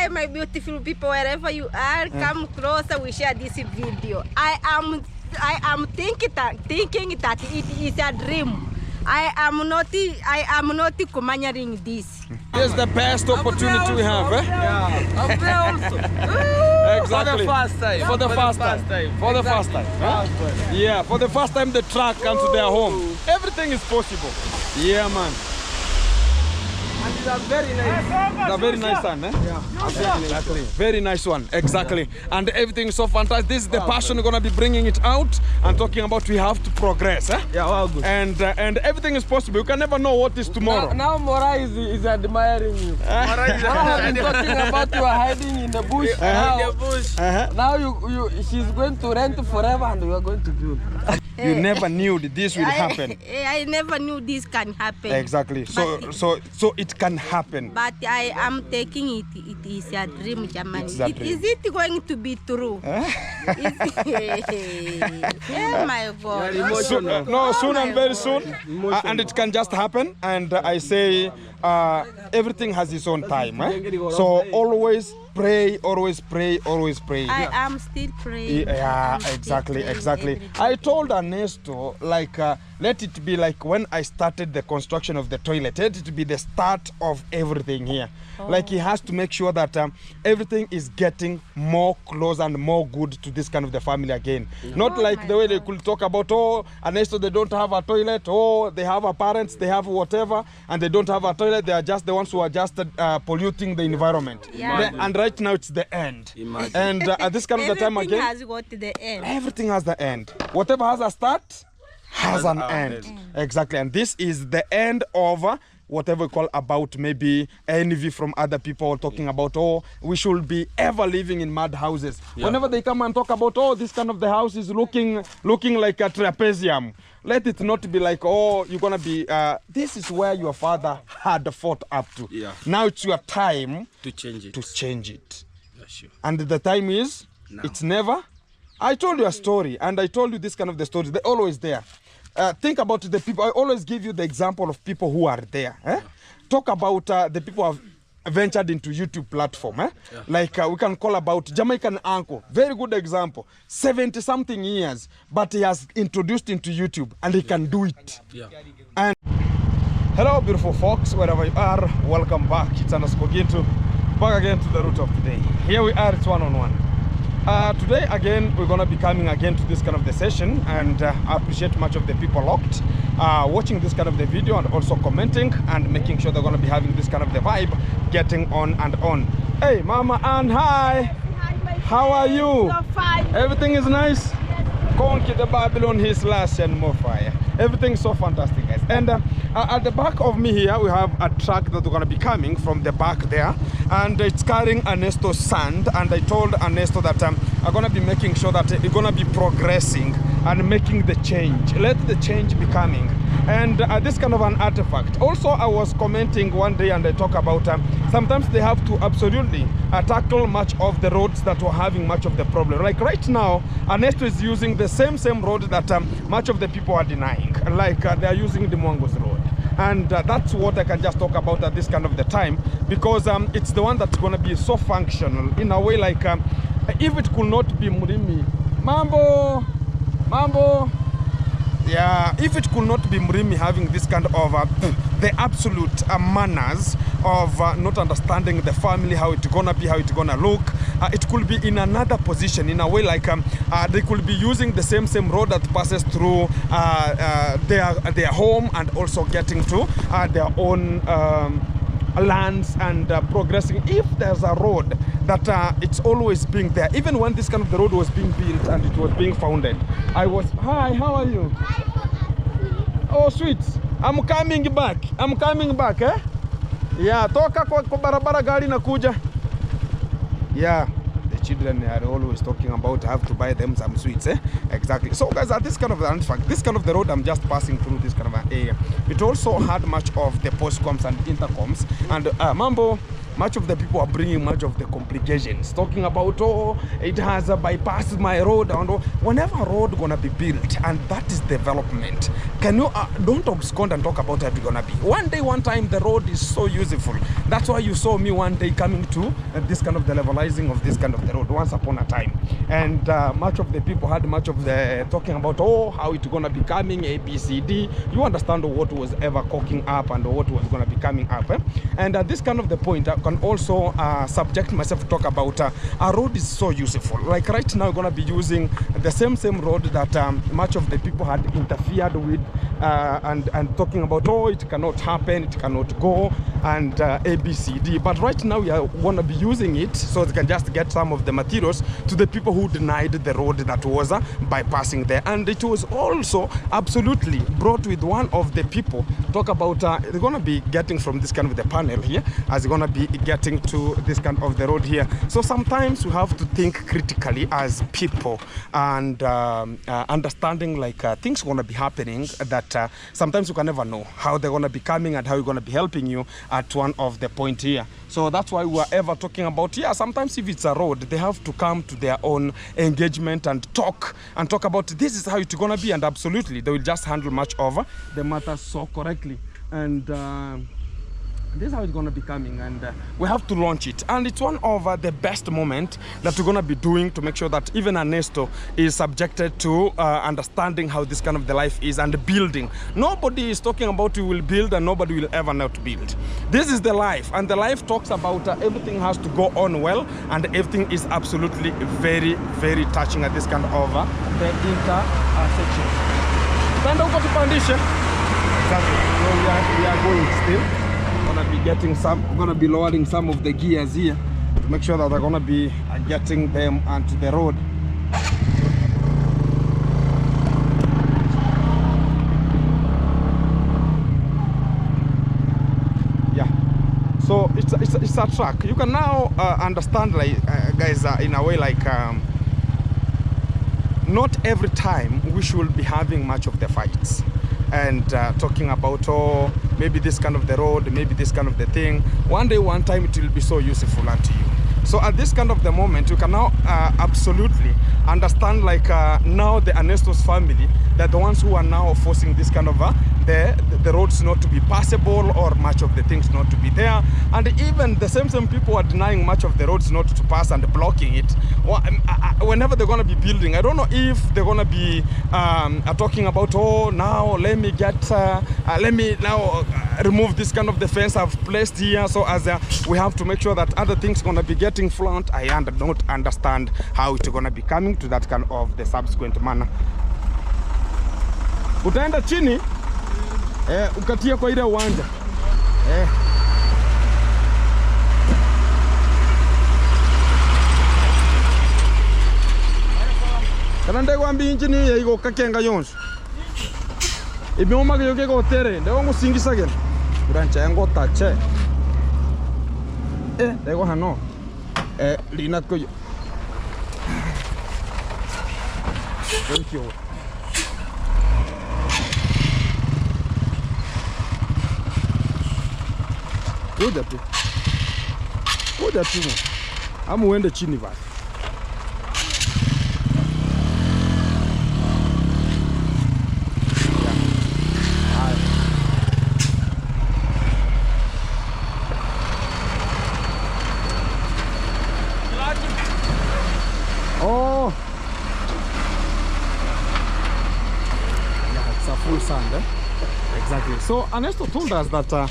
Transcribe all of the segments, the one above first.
Hi, my beautiful people, wherever you are, come closer. We share this video. I am thinking that it is a dream. I am not commandeering this. This is the best opportunity we have, eh? Yeah, I'm there also. Exactly. For the first time. For the first time. For the first time. Huh? Yeah, for the first time the truck comes to their home. Everything is possible. Yeah, man. And it's a very nice. It's a very nice one, eh? Yeah. Exactly. Very nice one. Exactly. And everything is so fantastic. This is the passion we're gonna be bringing it out and talking about. We have to progress, eh? Yeah, well, good. And everything is possible. You can never know what is tomorrow. Now Mora is admiring you. Mora has been talking about you are hiding in the bush. Now she's going to rent forever and we are going to build. You never knew that this will happen. I never knew this can happen. Exactly. So it can happen. But I am taking it. It is a dream, Germany. It's a dream. Is it going to be true? Oh my God. Soon and very soon. And it can just happen. And I say everything has its own time. Eh? So always pray, always pray, always pray. I am still praying. Yeah, exactly. I told Anesto, like, let it be like when I started the construction of the toilet. Let it be the start of everything here. Like he has to make sure that everything is getting more close and more good to this kind of the family again. Not like the way they could talk about, oh, Anesto, they don't have a toilet, oh, they have a parents, they have whatever, and they don't have a toilet. They are just the ones who are just polluting the environment. Yeah. And right now it's the end. Imagine. And at this kind of the time again, everything has got the end. everything has the end. Whatever has a start has an end. Exactly. And this is the end of whatever we call about maybe envy from other people talking about, oh, we should be ever living in mud houses. Yeah. Whenever they come and talk about, oh, this kind of the house is looking like a trapezium. Let it not be like, oh, you're gonna be, this is where your father had fought up to. Yeah. Now it's your time To change it. Yeah, sure. And the time is, now. It's never. I told you a story, and I told you this kind of the stories. They're always there. Think about the people. I always give you the example of people who are there. Eh? Talk about the people who have ventured into YouTube platform. Eh? Yeah. Like we can call about Jamaican uncle. Very good example. 70-something years, but he has introduced into YouTube, and he can do it. Yeah. And hello, beautiful folks, wherever you are. Welcome back. It's Anesto back again to the root of today. Here we are. It's one-on-one. Today again we're going to be coming again to this kind of the session, and I appreciate much of the people locked watching this kind of the video and also commenting and making sure they're going to be having this kind of the vibe getting on and on. Hey Mama Ann, hi. How are you? Fine. Everything is nice. Conquer the Babylon, his last and more fire. Everything's so fantastic, guys. And at the back of me here we have a truck that we're going to be coming from the back there, and it's carrying Anesto's sand. And I told Anesto that I'm going to be making sure that we're going to be progressing and making the change. Let the change be coming. And this kind of an artifact. Also, I was commenting one day and I talk about sometimes they have to absolutely tackle much of the roads that were having much of the problem. Like right now, Anesto is using the same road that much of the people are denying. Like they are using the Mwangos road. And that's what I can just talk about at this kind of the time, because it's the one that's going to be so functional in a way. Like if it could not be Murimi, Mambo, yeah, if it could not be Murimi having this kind of the absolute manners of not understanding the family, how it's gonna be, how it's gonna look, it could be in another position in a way. Like they could be using the same road that passes through their home and also getting to their own lands and progressing. If there's a road that it's always being there, even when this kind of the road was being built and it was being founded, I was, hi, how are you? Oh sweet, I'm coming back, eh? Yeah, toka kwa barabara gari na kuja. Yeah, the children are always talking about have to buy them some sweets, eh? Exactly. So guys, at this kind of the road I'm just passing through this kind of area, it also had much of the postcoms and intercoms. And Mambo, much of the people are bringing much of the complications, talking about, oh, it has bypassed my road, and whenever a road gonna be built, and that is development, can you don't abscond and talk about how it's gonna be. One day, one time, the road is so useful. That's why you saw me one day coming to this kind of the levelizing of this kind of the road once upon a time, and much of the people had much of the talking about, oh, how it's gonna be coming, A, B, C, D. You understand what was ever cooking up and what was gonna be coming up, and at this kind of the point, I can also subject myself to talk about a road is so useful. Like right now, we're gonna be using the same road that much of the people had interfered with, and talking about, oh, it cannot happen, it cannot go, and A, B, C, D. But right now, we are gonna be using it so they can just get some of the materials to the people who denied the road that was bypassing there. And it was also absolutely brought with one of the people talk about they're gonna be getting from this kind of the panel here, as they're gonna be getting to this kind of the road here. So sometimes we have to think critically as people, and understanding like things gonna be happening that sometimes you can never know how they're gonna be coming and how you're gonna be helping you at one of the point here. So that's why we are ever talking about, yeah, sometimes if it's a road, they have to come to their own engagement and talk about this is how it's gonna be, and absolutely they will just handle much of the matter so correctly. And this is how it's going to be coming, and we have to launch it, and it's one of the best moment that we're going to be doing to make sure that even Anesto is subjected to understanding how this kind of the life is and building. Nobody is talking about you will build and nobody will ever not build. This is the life, and the life talks about everything has to go on well, and everything is absolutely very, very touching at this kind of the intersection. Stand up to foundation. Exactly. So we are going still. Gonna be getting some, gonna be lowering some of the gears here to make sure that they're gonna be getting them onto the road. Yeah, so it's a track. You can now understand, like guys, in a way, like not every time we should be having much of the fights and talking about, oh, maybe this kind of the road, maybe this kind of the thing. One day, one time, it will be so useful unto you. So at this kind of the moment, you can now absolutely understand, like now the Anesto's family, they're the ones who are now forcing this kind of the roads not to be passable, or much of the things not to be there. And even the same people are denying much of the roads not to pass and blocking it. Whenever they're going to be building, I don't know if they're going to be talking about, oh, now let me now remove this kind of the fence I've placed here, so as we have to make sure that other things going to be getting fluent. I don't understand how it's going to be coming to that kind of the subsequent manner. Utaenda chini ukatia kwa ile uwanja kana ndego ambi injini ye igo kakenga yonso imeuma yoke go tere ndego ngusingisa gena brancha ngo tache ndego hano lina ko thank you. Kuja tu ama uende chini basi. Oh, yeah, it's a full sand, exactly. So Anesto told us that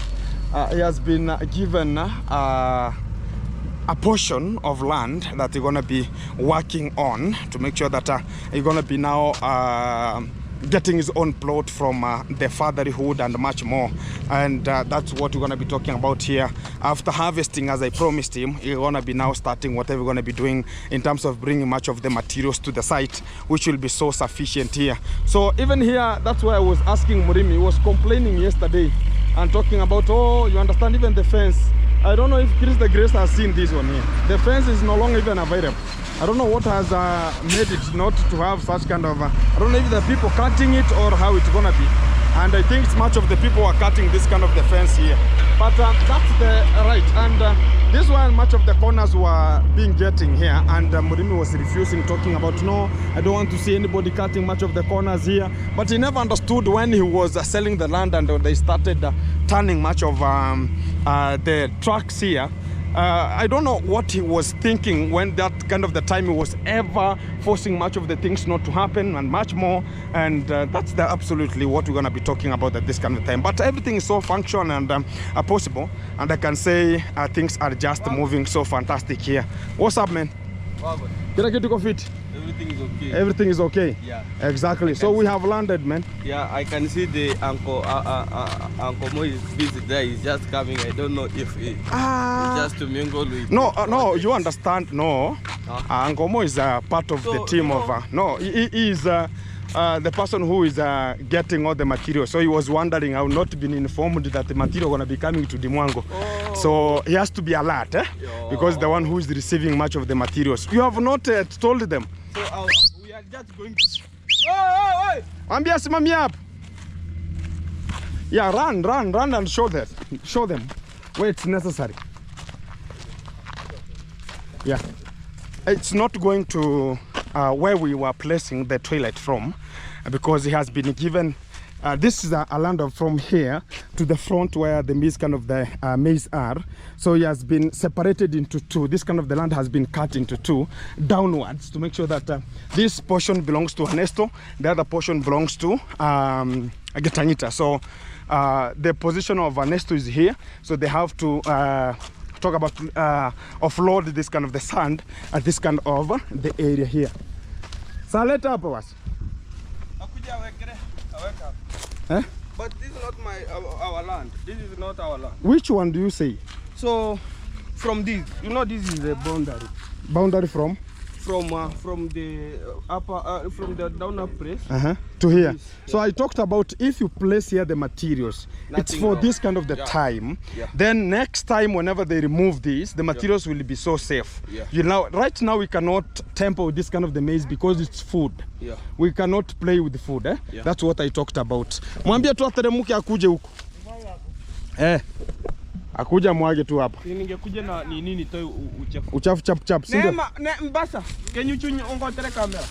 he has been given a portion of land that he's going to be working on to make sure that he's going to be now getting his own plot from the fatherhood and much more. And that's what we're going to be talking about here. After harvesting, as I promised him, he's going to be now starting whatever we're going to be doing in terms of bringing much of the materials to the site, which will be so sufficient here. So even here, that's why I was asking Murimi. He was complaining yesterday and talking about, oh, you understand, even the fence. I don't know if Chris the Grace has seen this one here. The fence is no longer even available. I don't know what has made it not to have such kind of, I don't know if the people cutting it or how it's gonna be. And I think it's much of the people are cutting this kind of the fence here. But that's the right. And This one, much of the corners were being getting here, and Murimi was refusing, talking about, no, I don't want to see anybody cutting much of the corners here. But he never understood when he was selling the land and they started turning much of the tracks here. I don't know what he was thinking when that kind of the time he was ever forcing much of the things not to happen and much more, and that's absolutely what we're going to be talking about at this kind of time. But everything is so functional and possible, and I can say things are just moving so fantastic here. What's up, man? Can I get to fit? Everything is okay. Everything is okay? Yeah. Exactly. So we have landed, man. Yeah, I can see the Uncle Mo is busy there. He's just coming. I don't know if he just to mingle with. No, you understand? No. Uncle Mo is part of the team of. No, he is the person who is getting all the material. So he was wondering, I have not been informed that the material going to be coming to Dimwango. Oh. So he has to be alert, because the one who is receiving much of the materials. You have not told them. So we are just going to... Oh! Ambia simami up. Yeah, run and show them where it's necessary. Yeah. It's not going to where we were placing the toilet from, because it has been given. This is a land from here to the front where the maize kind of the maize are. So it has been separated into two. This kind of the land has been cut into two downwards to make sure that this portion belongs to Anesto, the other portion belongs to Getangita. So the position of Anesto is here. So they have to talk about offload this kind of the sand at this kind of the area here. So let up us. But this is not our land. This is not our land. Which one do you say? So from this, you know, this is the boundary. Boundary from? From the upper, from the down place to here. So I talked about if you place here the materials, it's for this kind of the time. Yeah. Then next time, whenever they remove these, the materials will be so safe. Yeah. You know, right now we cannot tamper with this kind of the maize because it's food. Yeah. We cannot play with the food. Yeah. That's what I talked about. Mwambie tu ateremke akuje huko. Akuja mwage tu hapa. Ningekuja na nini nitoe uchafu. Uchafu chap. Mbasa. Can you tune on the camera?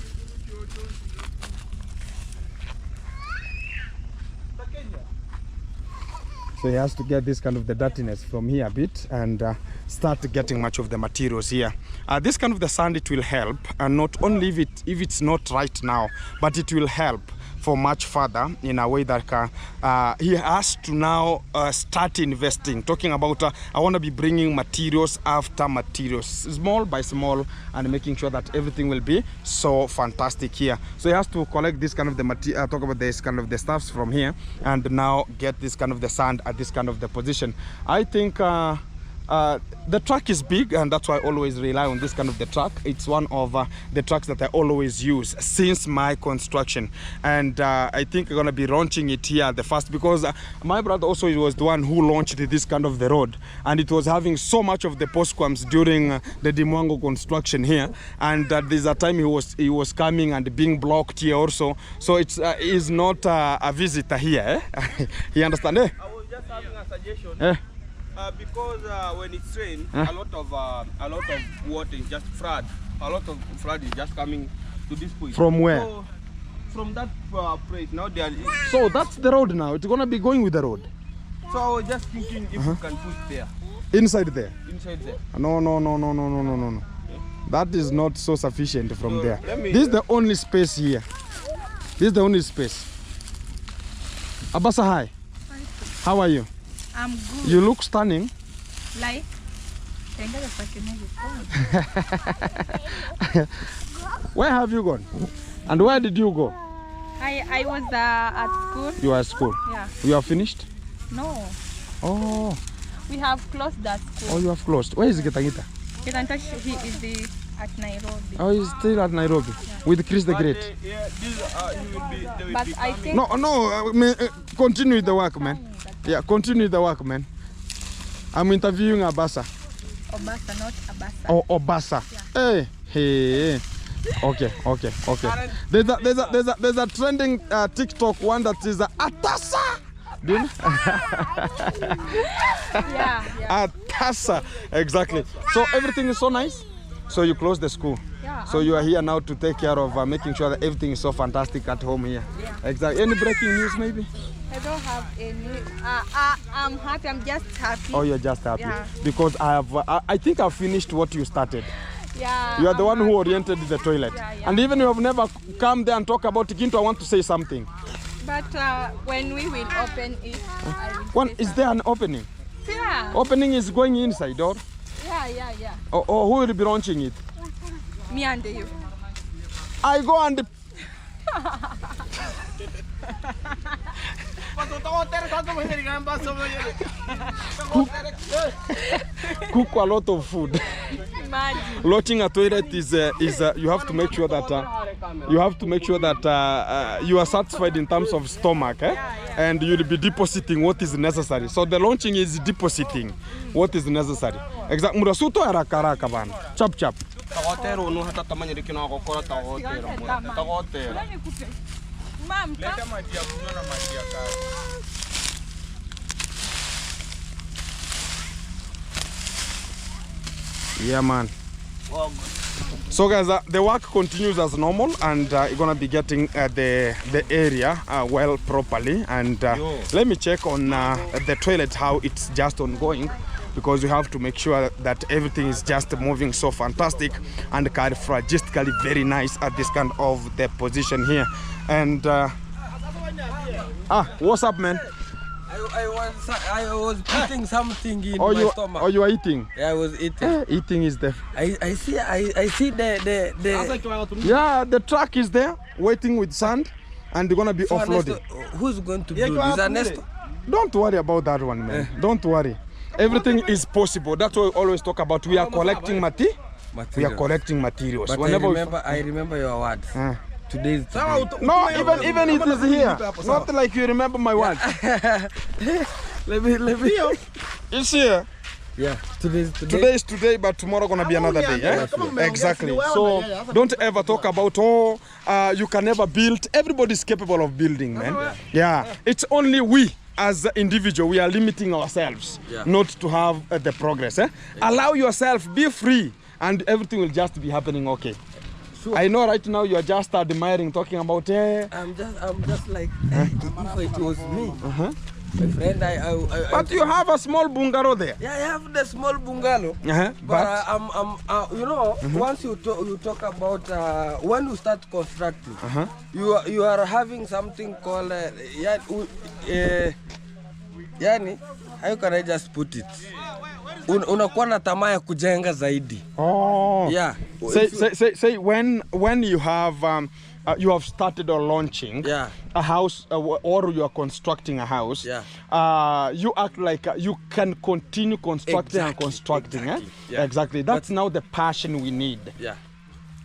So he has to get this kind of the dirtiness from here a bit and start getting much of the materials here. This kind of the sand, it will help, and not only if it's not right now, but it will help for much further in a way that he has to now start investing, talking about I want to be bringing materials after materials, small by small, and making sure that everything will be so fantastic here. So he has to collect this kind of the material, talk about this kind of the stuffs from here, and now get this kind of the sand at this kind of the position. I think the truck is big, and that's why I always rely on this kind of the truck. It's one of the trucks that I always use since my construction, and I think I'm gonna be launching it here the first, because my brother also was the one who launched this kind of the road, and it was having so much of the postquams during the Dimwango construction here, and there's a time he was coming and being blocked here also. So it's is not a visitor here. You understand? I was just having a suggestion. Because when it's rain, a lot of water is just flood. A lot of flood is just coming to this point. From where? So, from that place. Now they are. So that's the road now. It's gonna be going with the road. So I was just thinking if you can put there. Inside there. Inside there. No. Yeah. That is not so sufficient from there. This is the only space here. This is the only space. Abasa, hi. How are you? I'm good. You look stunning. Like, where have you gone? And where did you go? I was at school. You are at school? Yeah. You are finished? No. Oh. We have closed that school. Oh, you have closed. Where is Getangita? Getangita, he is at Nairobi. Oh, he's still at Nairobi. Yeah. With Chris the Great. But I think... No, continue the work, man. Yeah, continue the work, man. I'm interviewing Abasa. Obasa, not Abasa. Oh, Obasa. Yeah. Hey. Okay. There's a trending TikTok one that is Atasa. Do you know? Yeah. Sasa, exactly. So everything is so nice. So you close the school. Yeah. So you are here now to take care of making sure that everything is so fantastic at home here. Yeah. Exactly. Any breaking news maybe? I don't have any. I'm happy. I'm just happy. Oh, you're just happy? Yeah. Because I think I've finished what you started. Yeah. You are the one who happy. oriented the toilet. Yeah, yeah. And even you have never come there and talk about it, Ginto, I want to say something. But when we will open it, I will One, say is there an opening? something. Yeah. Opening is going inside, or? Yeah. Or who will be launching it? Me and you. I go and... cook a lot of food. Imagine. Launching a toilet is you have to make sure that you are satisfied in terms of stomach, and you'll be depositing what is necessary. So the launching is depositing what is necessary. Exactly. Murasuto haraka haraka bana. Chap chap. Mom, Yeah, man. So guys, the work continues as normal, and you're gonna be getting the area well properly. And let me check on the toilet, how it's just ongoing, because we have to make sure that everything is just moving so fantastic and characteristically very nice at this kind of the position here. And what's up, man? I was putting something in my stomach. Oh, you are eating? Yeah, I was eating. Eating is the... I see the Yeah, the truck is there waiting with sand, and they're gonna be so offloading. Anesto, who's going to build? Is Anesto? Don't worry about that one, man. Don't worry. Everything is possible. That's what we always talk about. We are collecting materials. We are collecting materials. But I remember your words. Today is today. No, even it is here. Not like you remember my words. Let me. It's here. Yeah, today is today. Today is today, but tomorrow gonna be another day. Exactly. So don't ever talk about you can never build. Everybody's capable of building, man. Yeah. It's only we as individual, we are limiting ourselves not to have the progress. Allow yourself, be free, and everything will just be happening okay. Sure. I know right now you are just admiring, talking about I'm just like if it was me. My friend, but you have a small bungalow there. Yeah, I have the small bungalow. But you know, once you talk about when you start constructing, you are having something called yani, how can I just put it? Unakuwa na tamaa ya kujenga zaidi. Oh. Yeah. Say when you have started or launching a house or you are constructing a house, you act like you can continue constructing and constructing. Exactly. That's now the passion we need. Yeah.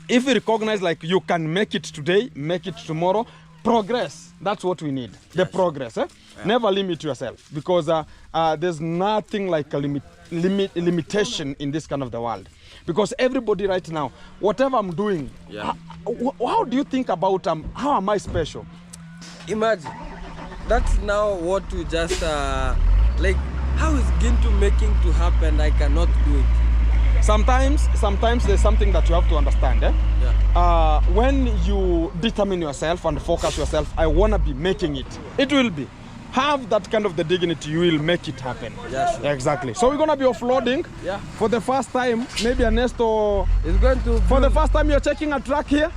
If we recognize like you can make it today, make it tomorrow, progress. That's what we need. The progress. Never limit yourself, because there's nothing like a limitation in this kind of the world. Because everybody right now, whatever I'm doing, how do you think about how am I special? Imagine, that's now what we just like. How is Ginto making to happen? I cannot do it. Sometimes there's something that you have to understand. When you determine yourself and focus yourself, I want to be making it. It will be. Have that kind of the dignity, you will make it happen. Yes. Exactly. So we're going to be offloading. For the first time, maybe Anesto is going to... For the first time, you're checking a truck here?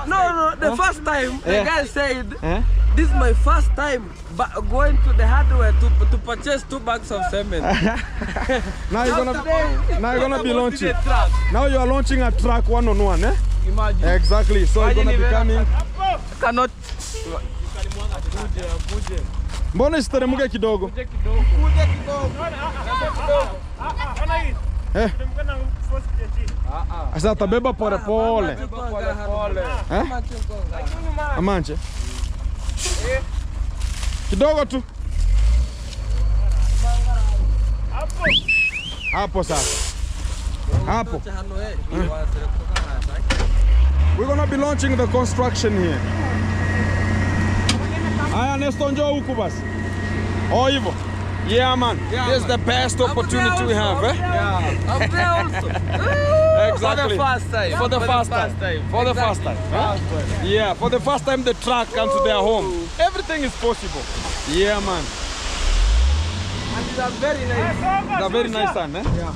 No, the first time, the guy said, this is my first time going to the hardware to purchase 2 bags of cement. Now you're gonna be launching. Now you are launching a truck one-on-one, Imagine. Exactly. So you're gonna be coming. Cannot. Mbona isiteremuke kidogo? Asa tabeba pole pole. Amanche. Kidogo tu. Hapo sasa. Hapo. We're gonna be launching the construction here. Aya, Anesto njoo huku basi. Oh hivyo. Yeah, man. Yeah, This is the best opportunity we have. Eh? Yeah, I'm there also. Exactly. For the first time. For the first time. For the first time. Huh? Yeah, for the first time the truck comes to their home. Everything is possible. Yeah, man. And it's a very nice. It's a very nice one, eh? Yeah.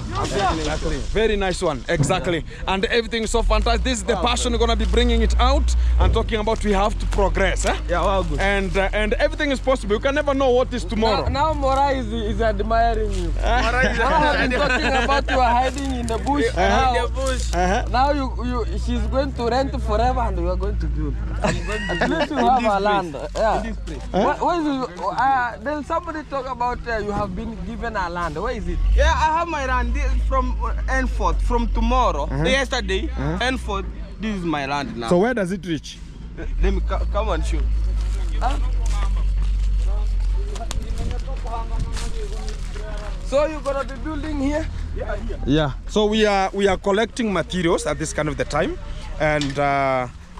Exactly. Very nice one. Exactly. And everything is so fantastic. This is the passion we're gonna be bringing it out and talking about. We have to progress, eh? Yeah, well, good. And everything is possible. You can never know what is tomorrow. Now Mora is admiring you. Mora has been talking about you are hiding in the bush. Now she's going to rent forever and we are going to build. At least you have a land. Yeah. In this place. Where is it? Then somebody talk about you have been given a land. Where is it? Yeah, I have my land from Enfield. From tomorrow, yesterday, Enfield. This is my land now. So where does it reach? Let me come and show. Huh? So you're gonna be building here? Yeah. So we are collecting materials at this kind of the time, and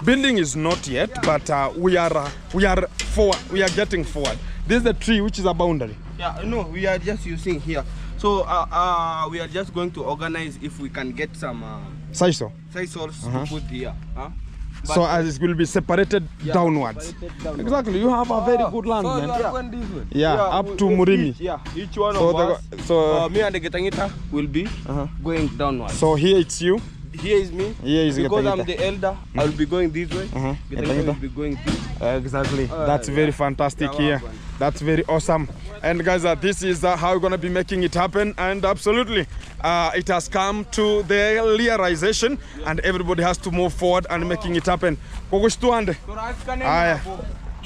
building is not yet, but we are forward. We are getting forward. This is the tree which is a boundary. Yeah, no, we are just using here. So we are just going to organize if we can get some Sisal. sisals to put here. So as it will be separated downwards. Exactly. You have a very good land, So man. you are going this way? Yeah, up to Murimi. Each one So of us. so Me and the Getangita will be going downwards. so here it's you. Here is me. Here is because I'm Getangita. the elder, I will be going this way. Getangita will be going this way. Exactly. That's very fantastic Yeah, here. well done. That's very awesome. And guys, this is how we're going to be making it happen. And absolutely, it has come to the realization and everybody has to move forward and making it happen.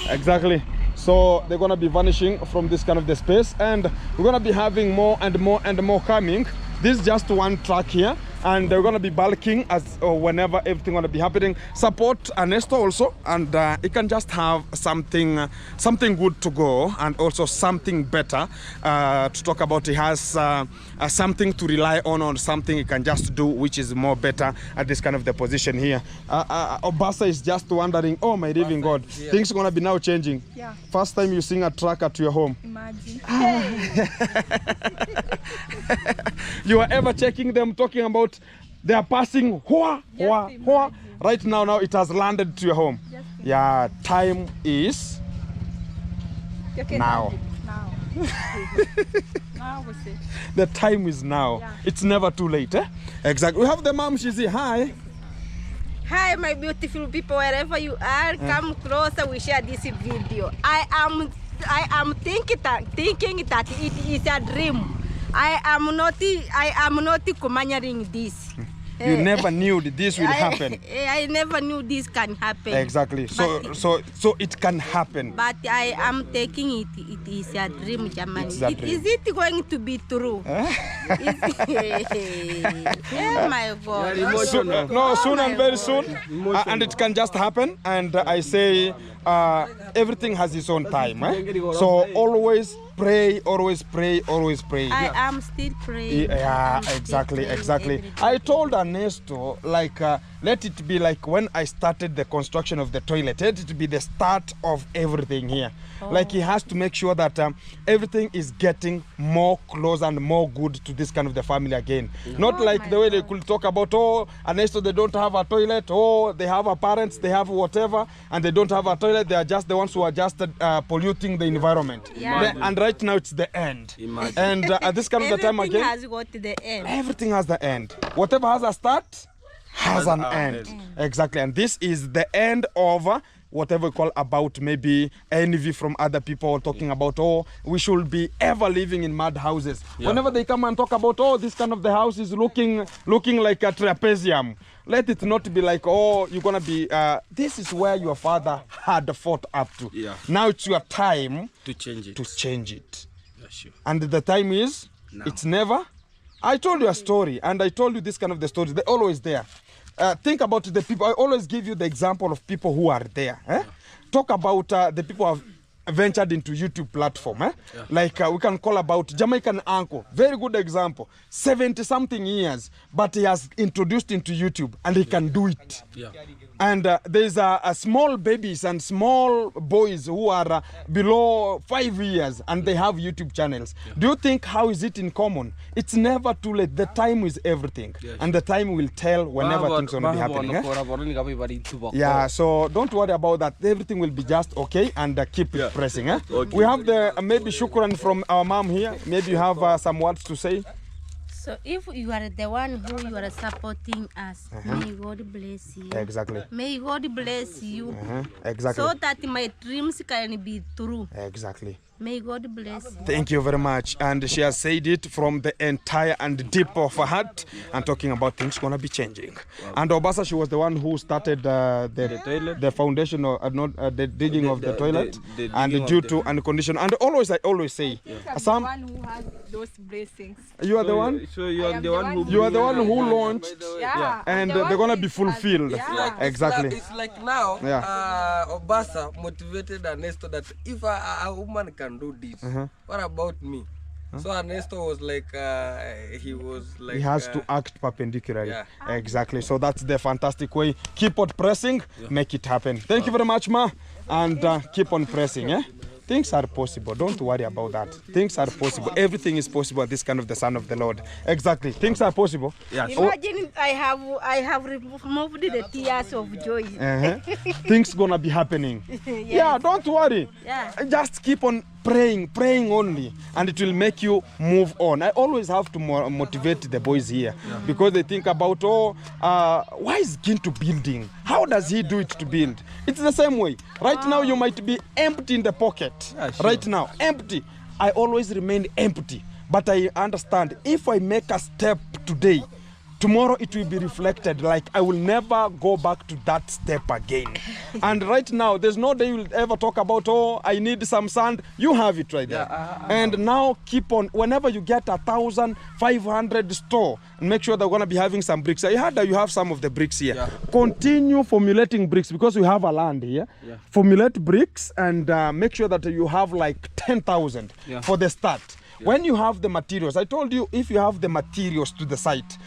Exactly. So they're going to be vanishing from this kind of the space and we're going to be having more and more and more coming. This is just one track here and they're going to be bulking as whenever everything going to be happening. Support Anesto also, and it can just have something good to go and also something better to talk about. It has something to rely on something it can just do which is more better at this kind of the position here. Obasa is just wondering, oh my living God, things are going to be now changing. Yeah. First time you sing a track at your home. Imagine. You are ever checking them talking about they are passing hoa. Right now it has landed to your home. Yeah, time is now. Now. Now we see. The time is now. Yeah. It's never too late, eh? Exactly. We have the mom, she's here. Hi. Hi, my beautiful people, wherever you are, come closer. We share this video. I am thinking that it is a dream. I am not commanding this. You never knew that this will happen. I never knew this can happen. Exactly. So it can happen. But I am taking it. It is a dream, Germany. It's a dream. Is it going to be true? Oh my God. No, soon and very soon. And it can just happen. And I say everything has its own time. So always pray, always pray, always pray. I am still praying. Yeah, exactly. I told Anesto, like, let it be like when I started the construction of the toilet, let it be the start of everything here. Like he has to make sure that everything is getting more close and more good to this kind of the family again. Not like the way they could talk about, oh, Anesto, they don't have a toilet, oh, they have a parents, they have whatever, and they don't have a toilet, they are just the ones who are just polluting the environment. Yeah. And right now it's the end. Imagine. And at this kind of the time Everything again, has got the end. everything has the end. Whatever has a start has an end. Exactly. And this is the end of whatever we call about maybe envy from other people talking about, oh, we should be ever living in mud houses. Whenever they come and talk about, oh, this kind of the house is looking like a trapezium. Let it not be like, oh, you're gonna be this is where your father had fought up to. Now it's your time To change it. Yeah, sure. and the time is Now. it's never. I told you a story and I told you this kind of the stories, they're always there. Think about the people. I always give you the example of people who are there. Talk about the people who have ventured into YouTube platform. Like we can call about Jamaican uncle. Very good example. 70-something years, but he has introduced into YouTube and he can do it. And there's small babies and small boys who are below 5 years and they have YouTube channels. Do you think how is it in common? It's never too late. The time is everything. And the time will tell whenever things are going to be happening. Yeah, so don't worry about that. Everything will be just okay and keep it pressing. We have the maybe shukran from our mom here. Maybe you have some words to say. So if you are the one who you are supporting us, may God bless you. Exactly. May God bless you. Exactly. So that my dreams can be true. Exactly. May God bless you. Thank you very much. And she has said it from the entire and deep of her heart and talking about things gonna be changing. And Obasa, she was the one who started the foundation or the digging of the toilet and due to unconditional. And always, I always say, some one who has those blessings. You are the one? So you are the one who... You are the one who launched. Yeah. And they're gonna be fulfilled. Yeah. Exactly. It's like now, Obasa motivated Anesto that if a woman can do this, what about me? So Anesto was like, he has to act perpendicularly. Yeah. Exactly. So that's the fantastic way. Keep on pressing, make it happen. Thank you very much, Ma. And keep on pressing. Things are possible. Don't worry about that. Things are possible. Everything is possible. This kind of the Son of the Lord. Exactly. Things are possible. Yes. Imagine I have removed the tears of joy. Things gonna be happening. Yeah, don't worry. Yeah. Just keep on praying only, and it will make you move on. I always have to motivate the boys here because they think about, why is Gintu building? How does he do it to build? It's the same way. Right now you might be empty in the pocket. Yeah, sure. Right now, empty. I always remain empty. But I understand if I make a step today, tomorrow it will be reflected. Like I will never go back to that step again. And right now, there's no day you'll ever talk about, I need some sand. You have it right there. And now keep on, whenever you get 1,500 store, and make sure they're gonna be having some bricks. I heard that you have some of the bricks here. Yeah. Continue formulating bricks because we have a land here. Formulate bricks and make sure that you have like 10,000 for the start. When you have the materials, I told you if you have the materials to the site,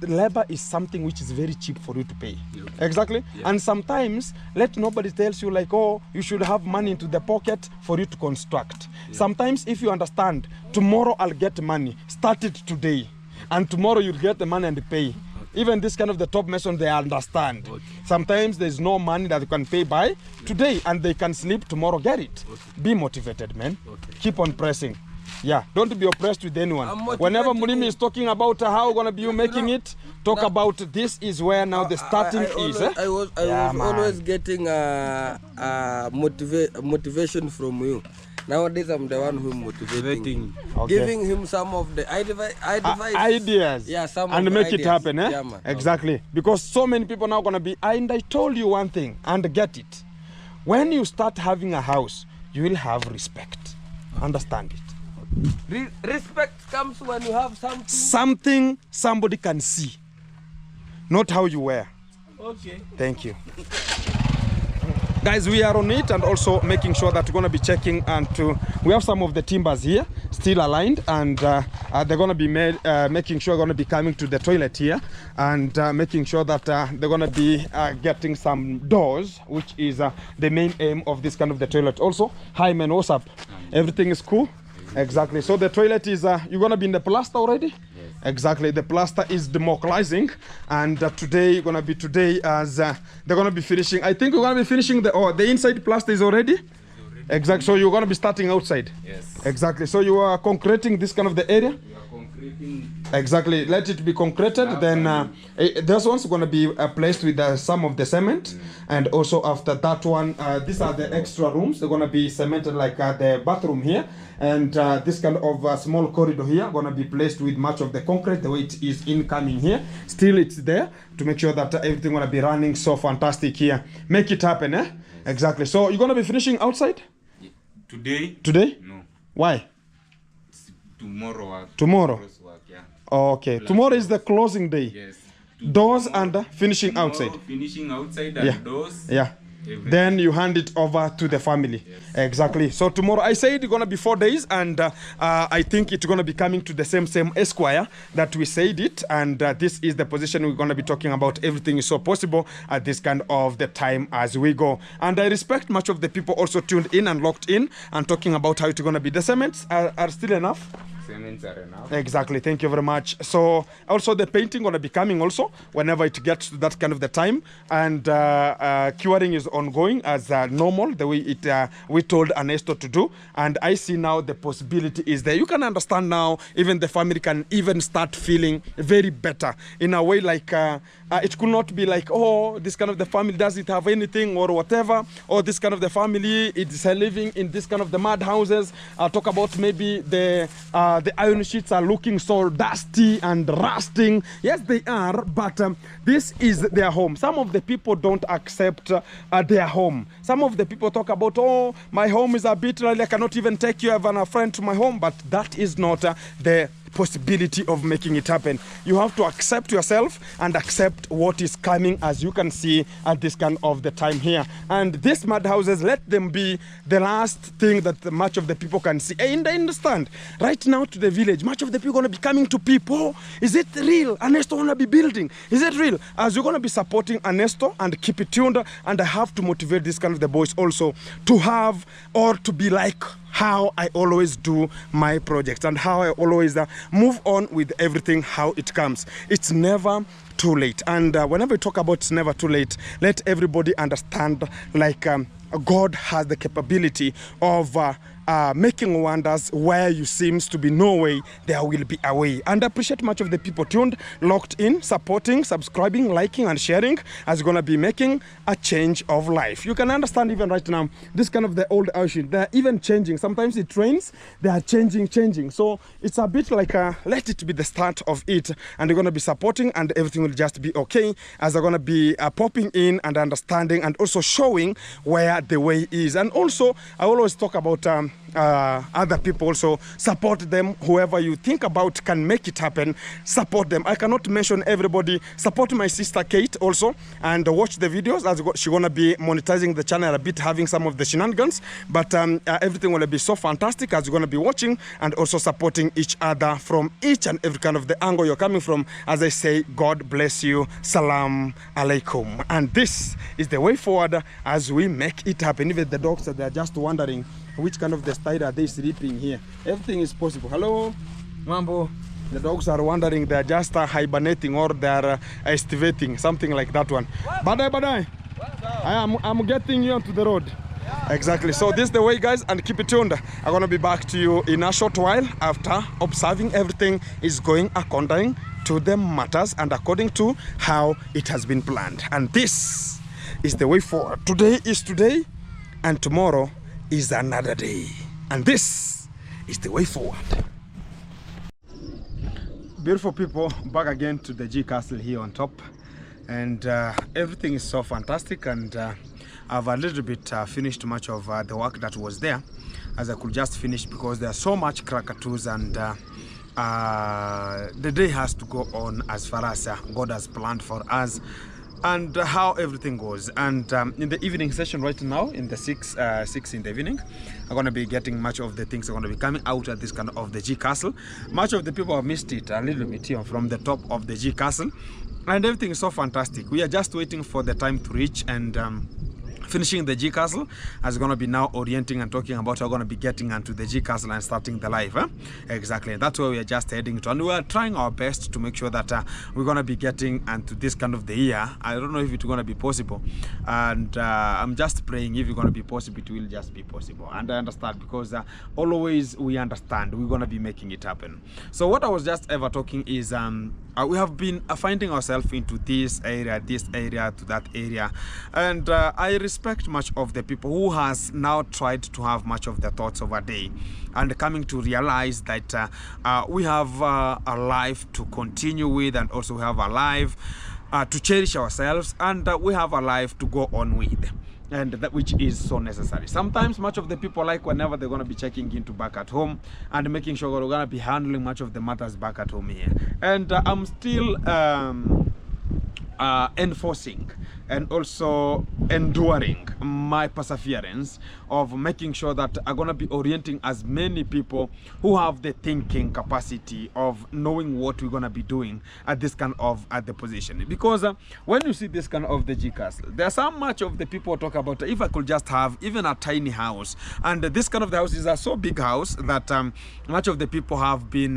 labor is something which is very cheap for you to pay. Exactly. And sometimes let nobody tells you like, you should have money into the pocket for you to construct. Sometimes if you understand, tomorrow I'll get money, start it today, and tomorrow you'll get the money and pay. Even this kind of the top mason, they understand. Sometimes there's no money that you can pay by today and they can sleep tomorrow, get it. Be motivated, man. Keep on pressing. Yeah, don't be oppressed with anyone. Whenever Murimi is talking about how we're gonna be making it, talk about this is where now the starting is. I was always getting motivation from you. Nowadays I'm the one who motivating, giving him some of the ideas. Yeah, some and of make ideas. it happen. Yeah, man. Exactly, because so many people now gonna be. And I told you one thing, and get it. When you start having a house, you will have respect. Understand it. Respect comes when you have something. Something somebody can see, not how you wear. Okay. Thank you. Guys, we are on it and also making sure that we're going to be checking we have some of the timbers here still aligned, and they're going to be making sure going to be coming to the toilet here and making sure that they're going to be getting some doors, which is the main aim of this kind of the toilet. Also, hi man, what's up? Everything is cool? Exactly. So the toilet is, you're going to be in the plaster already? Yes. Exactly. The plaster is democalizing, and today going to be as they're going to be finishing. I think we're going to be finishing the inside plaster is already? Exactly. So you're going to be starting outside? Yes. Exactly. So you are concreting this kind of the area? We are concreting. Exactly. Let it be concreted. Then this one's going to be placed with some of the cement. And also after that one, these are the extra rooms. They're going to be cemented like the bathroom here. And this kind of small corridor here going to be placed with much of the concrete the way it is incoming here. Still it's there to make sure that everything going to be running so fantastic here. Make it happen, eh? Yes. Exactly. So you're going to be finishing outside? Today? Today? No. Why? It's tomorrow work. Tomorrow? Work, yeah. Okay. Tomorrow is the closing day. Yes. Doors and finishing outside. Finishing outside and doors. Yeah. then you hand it over to the family. Yes. Exactly. So tomorrow, I said it's gonna be 4 days, and I think it's gonna be coming to the same Esquire that we said it, and this is the position we're gonna be talking about. Everything is so possible at this kind of the time as we go. And I respect much of the people also tuned in and locked in and talking about how it's gonna be. The cements are still enough. Cements are enough. Exactly, thank you very much. So also the painting gonna be coming also whenever it gets to that kind of the time, and curing is ongoing as normal, the way it we told Anesto to do. And I see now the possibility is there. You can understand now, even the family can even start feeling very better in a way, like it could not be like, oh, this kind of the family doesn't have anything or whatever, or this kind of the family is living in this kind of the mud houses. Talk about maybe the iron sheets are looking so dusty and rusting. Yes, they are, but this is their home. Some of the people don't accept their home. Some of the people talk about, oh, my home is a bit like I cannot even take you even a friend to my home, but that is not the possibility of making it happen. You have to accept yourself and accept what is coming, as you can see at this kind of the time here. And these mud houses, let them be the last thing that much of the people can see. And I understand right now to the village, much of the people are going to be coming to people. Is it real? Anesto want to be building. Is it real? As you're going to be supporting Anesto and keep it tuned, and I have to motivate this kind of the boys also to have or to be like how I always do my projects and how I always move on with everything how it comes. It's never too late. And whenever we talk about it's never too late, let everybody understand, like God has the capability of making wonders where you seems to be no way, there will be a way. And I appreciate much of the people tuned, locked in, supporting, subscribing, liking and sharing, as gonna be making a change of life. You can understand even right now, this kind of the old ocean, they're even changing. Sometimes it rains, they are changing. So it's a bit like let it be the start of it, and they're gonna be supporting, and everything will just be okay, as they're gonna be popping in and understanding and also showing where the way is. And also I always talk about other people also, support them. Whoever you think about can make it happen, support them. I cannot mention everybody. Support my sister Kate also, and watch the videos, as she's gonna be monetizing the channel a bit, having some of the shenanigans, but everything will be so fantastic as you're gonna be watching and also supporting each other from each and every kind of the angle you're coming from. As I say, God bless you, salam alaikum. And this is the way forward as we make it happen. Even the dogs, they're just wondering which kind of the style are they sleeping here. Everything is possible. Hello, Mambo. The dogs are wondering, they're just hibernating or they're estivating, something like that one. Badai. I'm getting you onto the road. Yeah. Exactly. So this is the way, guys, and keep it tuned. I'm gonna be back to you in a short while after observing everything is going according to the matters and according to how it has been planned. And this is the way forward. Today is today, and tomorrow is another day, and this is the way forward. Beautiful people, back again to the G Castle here on top, and everything is so fantastic. And I've a little bit finished much of the work that was there, as I could just finish because there's so much krakatoos, and the day has to go on as far as God has planned for us, and how everything goes. And in the evening session right now, in the 6 in the evening, I'm going to be getting much of the things are going to be coming out at this kind of the G Castle. Much of the people have missed it a little bit here from the top of the G Castle, and everything is so fantastic. We are just waiting for the time to reach and finishing the G Castle, as going to be now orienting and talking about how we're going to be getting onto the G Castle and starting the live. Exactly, that's where we are just heading to, and we are trying our best to make sure that we're going to be getting into this kind of the year. I don't know if it's going to be possible, and I'm just praying if it's going to be possible, it will just be possible. And I understand, because always we understand we're going to be making it happen. So what I was just ever talking is we have been finding ourselves into this area to that area, and I respect much of the people who has now tried to have much of the thoughts of a day and coming to realize that we have a life to continue with, and also we have a life to cherish ourselves, and we have a life to go on with, and that which is so necessary. Sometimes much of the people, like whenever they're going to be checking into back at home and making sure we're going to be handling much of the matters back at home here, and I'm still enforcing and also enduring my perseverance of making sure that I'm gonna be orienting as many people who have the thinking capacity of knowing what we're gonna be doing at this kind of at the position. Because when you see this kind of the G Castle, there's so much of the people talk about if I could just have even a tiny house, and this kind of the house is a so big house that much of the people have been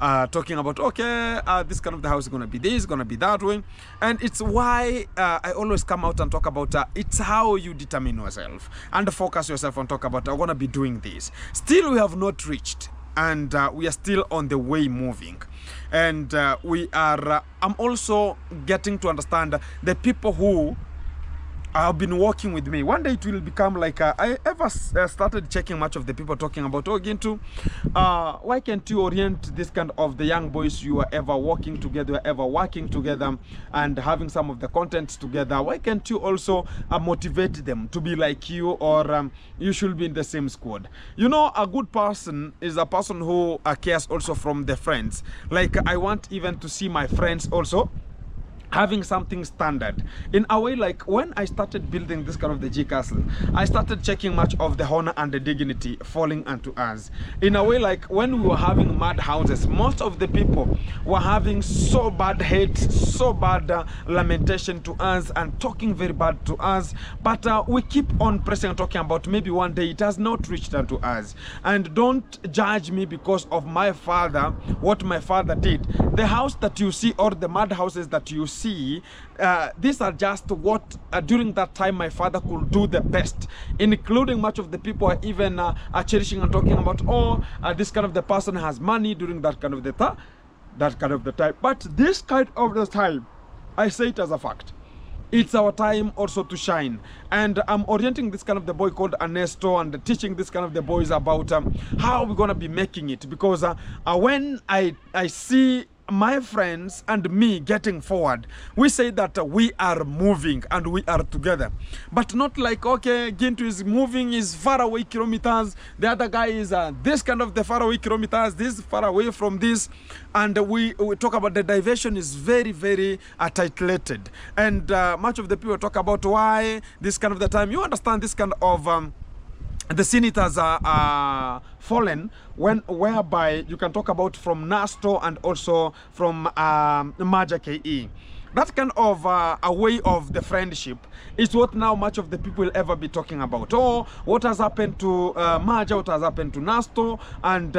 talking about, okay, this kind of the house is gonna be this, gonna be that way. And it's why I always come out and talk about it's how you determine yourself and focus yourself and talk about I want to be doing this. Still, we have not reached, and we are still on the way moving. And we are I'm also getting to understand the people who have been working with me. One day it will become like I ever started checking much of the people talking about, oh, Gintu, why can't you orient this kind of the young boys you are ever working together, and having some of the content together? Why can't you also motivate them to be like you, or you should be in the same squad? You know, a good person is a person who cares also from the friends. Like I want even to see my friends also having something standard in a way. Like when I started building this kind of the G Castle, I started checking much of the honor and the dignity falling unto us in a way. Like when we were having mad houses, most of the people were having so bad hate, so bad lamentation to us and talking very bad to us, but we keep on pressing and talking about maybe one day it has not reached unto us. And don't judge me because of my father, what my father did. The house that you see, or the mad houses that you see, these are just what during that time my father could do the best, including much of the people are even cherishing and talking about, oh, this kind of the person has money during that kind of the time. But this kind of the time, I say it as a fact, it's our time also to shine. And I'm orienting this kind of the boy called Anesto and teaching this kind of the boys about how we're gonna be making it, because when I see my friends and me getting forward, we say that we are moving and we are together, but not like, okay, Gintu is moving, is far away kilometers, the other guy is this kind of the far away kilometers, this far away from this, and we talk about the diversion is very, very tight-related. And much of the people talk about why this kind of the time, you understand this kind of the senators are fallen, whereby you can talk about from Anesto and also from Maja KE. That kind of a way of the friendship is what now much of the people will ever be talking about. Oh, what has happened to Maja, what has happened to Anesto, and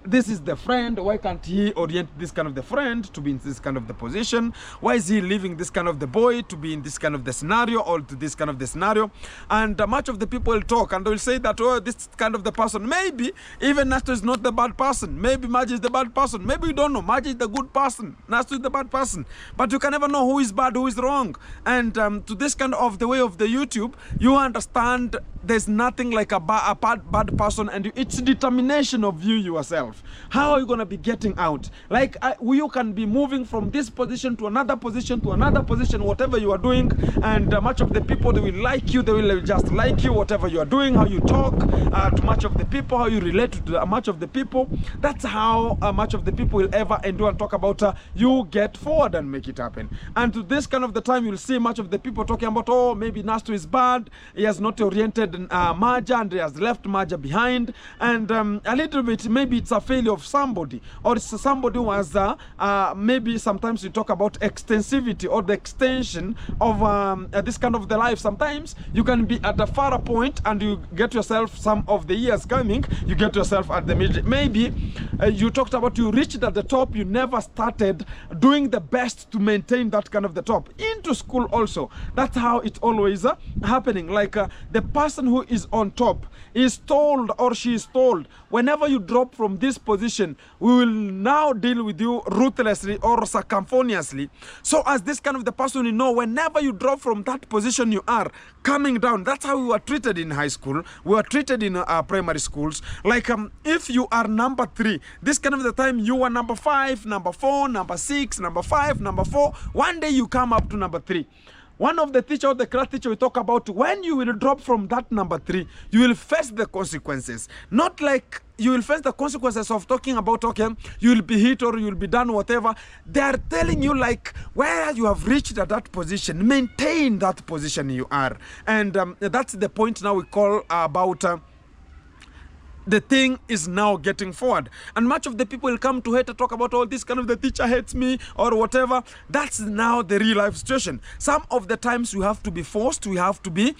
this is the friend, why can't he orient this kind of the friend to be in this kind of the position? Why is he leaving this kind of the boy to be in this kind of the scenario, or to this kind of the scenario? And much of the people will talk and they will say that, oh, this kind of the person, maybe even Anesto is not the bad person, maybe Maja is the bad person, maybe you don't know, Maja is the good person, Anesto is the bad person, but you can never know who is bad, who is wrong. And to this kind of the way of the YouTube, you understand there's nothing like a bad person, and it's determination of you yourself. How are you going to be getting out? Like you can be moving from this position to another position to another position, whatever you are doing, and much of the people, they will like you, they will just like you, whatever you are doing, how you talk to much of the people, how you relate to much of the people. That's how much of the people will ever endure and talk about you get forward and make it happen. And to this kind of the time, you'll see much of the people talking about, oh, maybe Anesto is bad, he has not oriented Maja and he has left Maja behind, and a little bit maybe it's a failure of somebody, or it's somebody who has maybe sometimes we talk about extensivity or the extension of this kind of the life. Sometimes you can be at a far point and you get yourself some of the years coming, you get yourself at the middle. Maybe you talked about you reached at the top, you never started doing the best to maintain that kind of the top. Into school also, that's how it's always happening. Like the person who is on top is told, or she is told, whenever you drop from this position, we will now deal with you ruthlessly or circumphoniously. So as this kind of the person, you know, whenever you drop from that position, you are coming down. That's how we were treated in high school, we were treated in primary schools. Like if you are number 3, this kind of the time you are number 5, number 4, number 6, number 5, number 4, one day you come up to number 3. one of the teacher, the class teacher, we talk about when you will drop from that number 3, you will face the consequences. Not like you will face the consequences of talking about, okay, you will be hit or you will be done, whatever. They are telling you like where you have reached at that position, maintain that position you are. And that's the point now we call about the thing is now getting forward. And much of the people will come to hate and talk about all this kind of the teacher hates me or whatever. That's now the real life situation. Some of the times we have to be forced, we have to be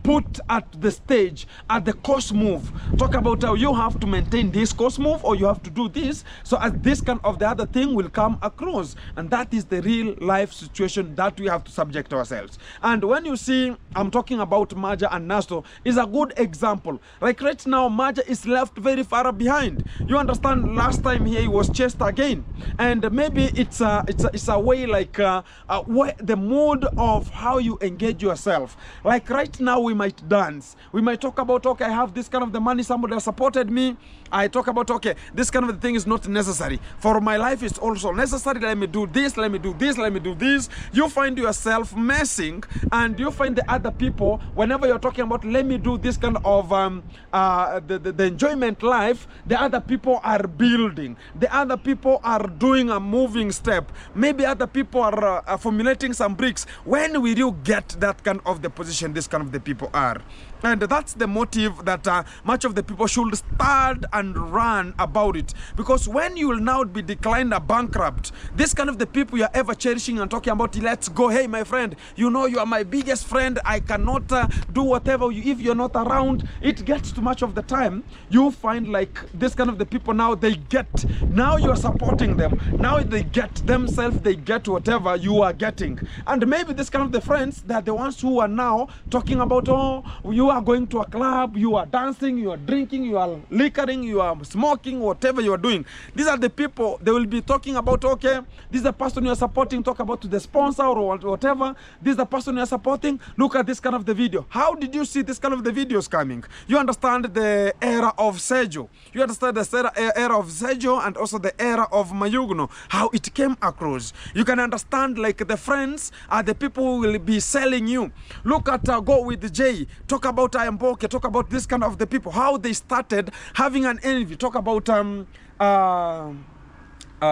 put at the stage, at the course move. Talk about how you have to maintain this course move or you have to do this. So as this kind of the other thing will come across. And that is the real life situation that we have to subject ourselves. And when you see, I'm talking about Maja and Anesto, is a good example. Like right now, Maja is left very far behind. You understand, last time here he was chased again. And maybe it's a way like the mode of how you engage yourself. Like right now we might dance. We might talk about, okay, I have this kind of the money, somebody has supported me. I talk about, okay, this kind of thing is not necessary. For my life it's also necessary. Let me do this, let me do this, let me do this. You find yourself messing and you find the other people, whenever you're talking about, let me do this kind of the enjoyment life, the other people are building. The other people are doing a moving step. Maybe other people are formulating some bricks. When will you get that kind of the position this kind of the people are? And that's the motive that much of the people should start and run about it. Because when you will now be declined a bankrupt, this kind of the people you are ever cherishing and talking about, let's go, hey my friend, you know you are my biggest friend, I cannot do whatever if you're not around. It gets too much of the time. You find like this kind of the people now, they get, now you are supporting them. Now they get themselves, they get whatever you are getting. And maybe this kind of the friends, they're the ones who are now talking about, oh, you are going to a club, you are dancing, you are drinking, you are liquoring, you are smoking, whatever you are doing. These are the people, they will be talking about, okay, this is the person you are supporting, talk about to the sponsor or whatever. This is the person you are supporting, look at this kind of the video. How did you see this kind of the videos coming? You understand the era of Sergio. You understand the era of Sergio and also the era of Mayugno, how it came across. You can understand like the friends are the people who will be selling you. Look at Go With Jay, talk about Ayamboke, talk about this kind of the people, how they started having an envy. Talk about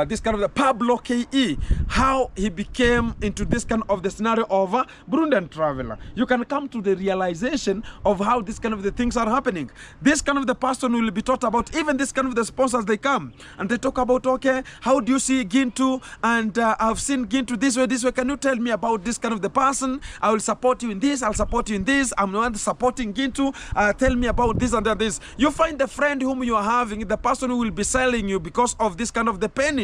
this kind of the Pablo K.E., how he became into this kind of the scenario of a Burundian traveler. You can come to the realization of how this kind of the things are happening. This kind of the person will be taught about, even this kind of the sponsors, they come and they talk about, okay, how do you see Gintu? And I've seen Gintu this way, can you tell me about this kind of the person? I will support you in this, I'll support you in this, I'm not supporting Gintu, tell me about this and that, this. You find the friend whom you are having, the person who will be selling you because of this kind of the pennies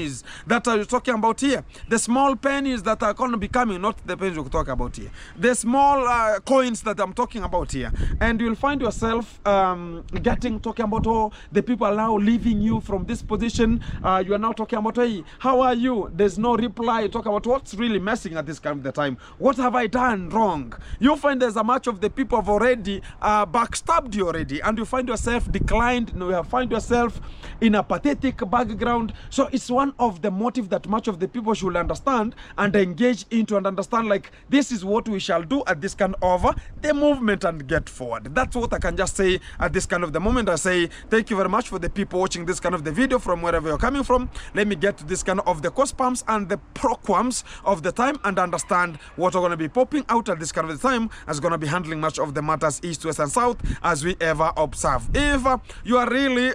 that you're talking about here. The small pennies that are going to be coming, not the pennies we talk about here. The small coins that I'm talking about here. And you'll find yourself talking about, oh, the people are now leaving you from this position. You are now talking about, hey, how are you? There's no reply. You talk about what's really messing at this kind of the time. What have I done wrong? You find there's a much of the people have already backstabbed you already. And you find yourself declined. You find yourself in a pathetic background. So it's one of the motive that much of the people should understand and engage into and understand, like, this is what we shall do at this kind of the movement and get forward. That's what I can just say at this kind of the moment. I say thank you very much for the people watching this kind of the video from wherever you're coming from. Let me get to this kind of the cospams and the proquams of the time and understand what are going to be popping out at this kind of the time as going to be handling much of the matters east, west and south as we ever observe. If you are really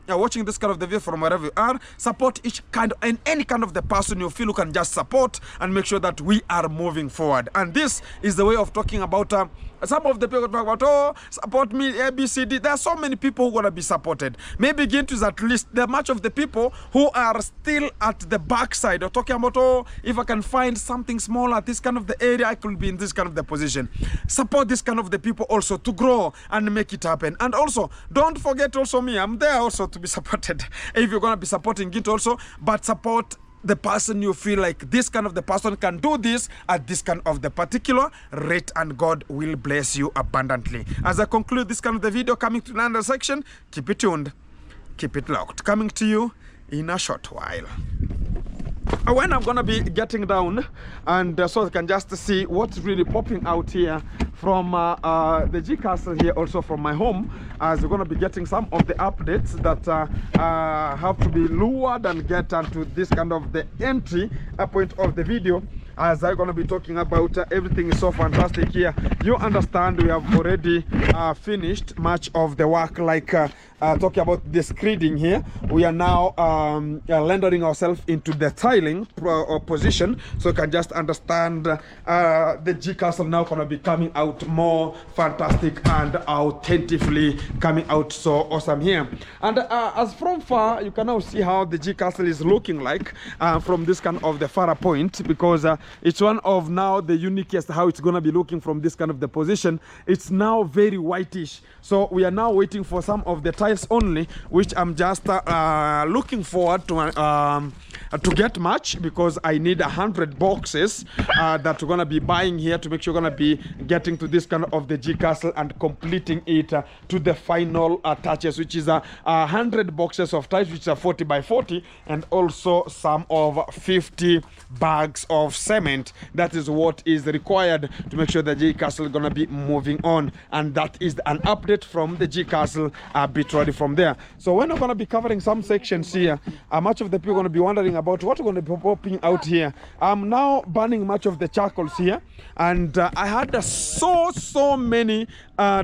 watching this kind of the video from wherever you are, support each kind of, and any kind of the person you feel you can just support and make sure that we are moving forward. And this is the way of talking about some of the people talk about, oh, support me, ABCD. There are so many people who are going to be supported. Maybe Gintu is at least, there are much of the people who are still at the backside or talking about, oh, if I can find something small at this kind of the area, I could be in this kind of the position. Support this kind of the people also to grow and make it happen. And also, don't forget also me, I'm there also to be supported. If you're going to be supporting Gintu also, but support the person you feel like this kind of the person can do this at this kind of the particular rate, and God will bless you abundantly. As I conclude this kind of the video, coming to another section, keep it tuned, keep it locked, coming to you in a short while. when I'm gonna be getting down, and so I can just see what's really popping out here from the G Castle here, also from my home, as we're gonna be getting some of the updates that have to be lured and get onto this kind of the entry point of the video, as I'm going to be talking about everything is so fantastic here. You understand, we have already finished much of the work, like talking about the screeding here. We are now rendering ourselves into the tiling position, so you can just understand the G Castle now going to be coming out more fantastic and authentically coming out so awesome here. And as from far, you can now see how the G Castle is looking like from this kind of the far point, because it's one of now the uniquest how it's going to be looking from this kind of the position. It's now very whitish, so we are now waiting for some of the tiles only, which I'm just looking forward to get much, because I need 100 boxes that we're going to be buying here to make sure we're going to be getting to this kind of the G Castle and completing it to the final touches, which is 100 boxes of tiles, which are 40 by 40, and also some of 50 bags of cement. That is what is required to make sure the G Castle is going to be moving on, and that is an update from the G Castle bit ready from there. So when I'm going to be covering some sections here, much of the people are going to be wondering about what we're going to be popping out here. I'm now burning much of the charcoals here, and I had so many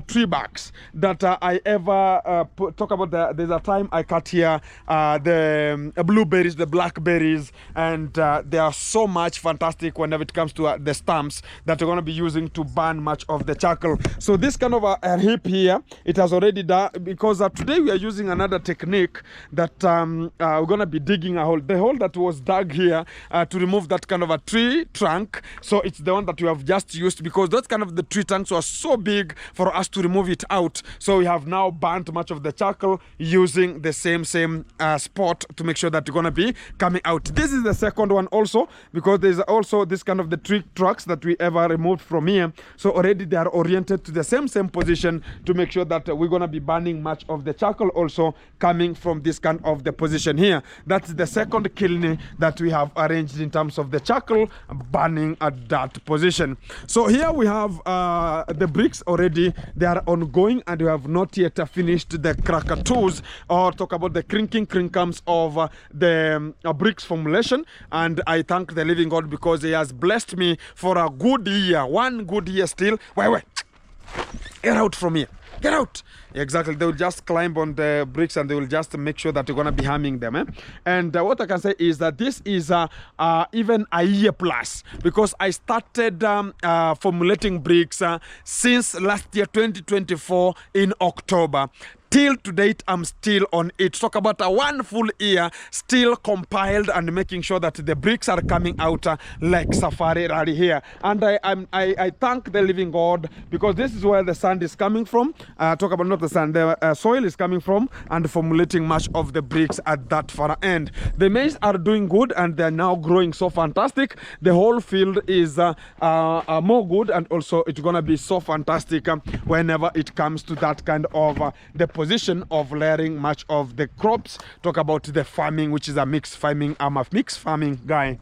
tree barks that I ever talk about. There's a time I cut here the blueberries, the blackberries, and they are so much fantastic whenever it comes to the stumps that we're going to be using to burn much of the charcoal. So this kind of a heap here, it has already done, because today we are using another technique that we're going to be digging a hole. The hole that was dug here to remove that kind of a tree trunk, so it's the one that we have just used, because those kind of the tree trunks were so big for us to remove it out. So we have now burnt much of the charcoal using the same spot to make sure that we're going to be coming out. This is the second one also, because there's also this kind of the tree trunks that we ever removed from here. So already they are oriented to the same position to make sure that we're going to be burning much of the charcoal also coming from this kind of the position here. That's the second kiln that we have arranged in terms of the charcoal burning at that position. So here we have the bricks already. They are ongoing, and we have not yet finished the crackatoos, or talk about the crinkums of the bricks formulation. And I thank the living God, because he has blessed me for a good year, one good year still. Wait, get out from here. Get out. Exactly. They will just climb on the bricks, and they will just make sure that you're going to be harming them. And what I can say is that this is even a year plus, because I started formulating bricks since last year, 2024, in October. Till to date, I'm still on it. Talk about a 1 full year still compiled and making sure that the bricks are coming out like safari rally here. And I thank the living God, because this is where the sand is coming from. Talk about not the sand, the soil is coming from, and formulating much of the bricks at that far end. The maize are doing good, and they're now growing so fantastic. The whole field is more good, and also it's gonna be so fantastic whenever it comes to that kind of the position of layering much of the crops. Talk about the farming, which is a mixed farming. I'm a mixed farming guy.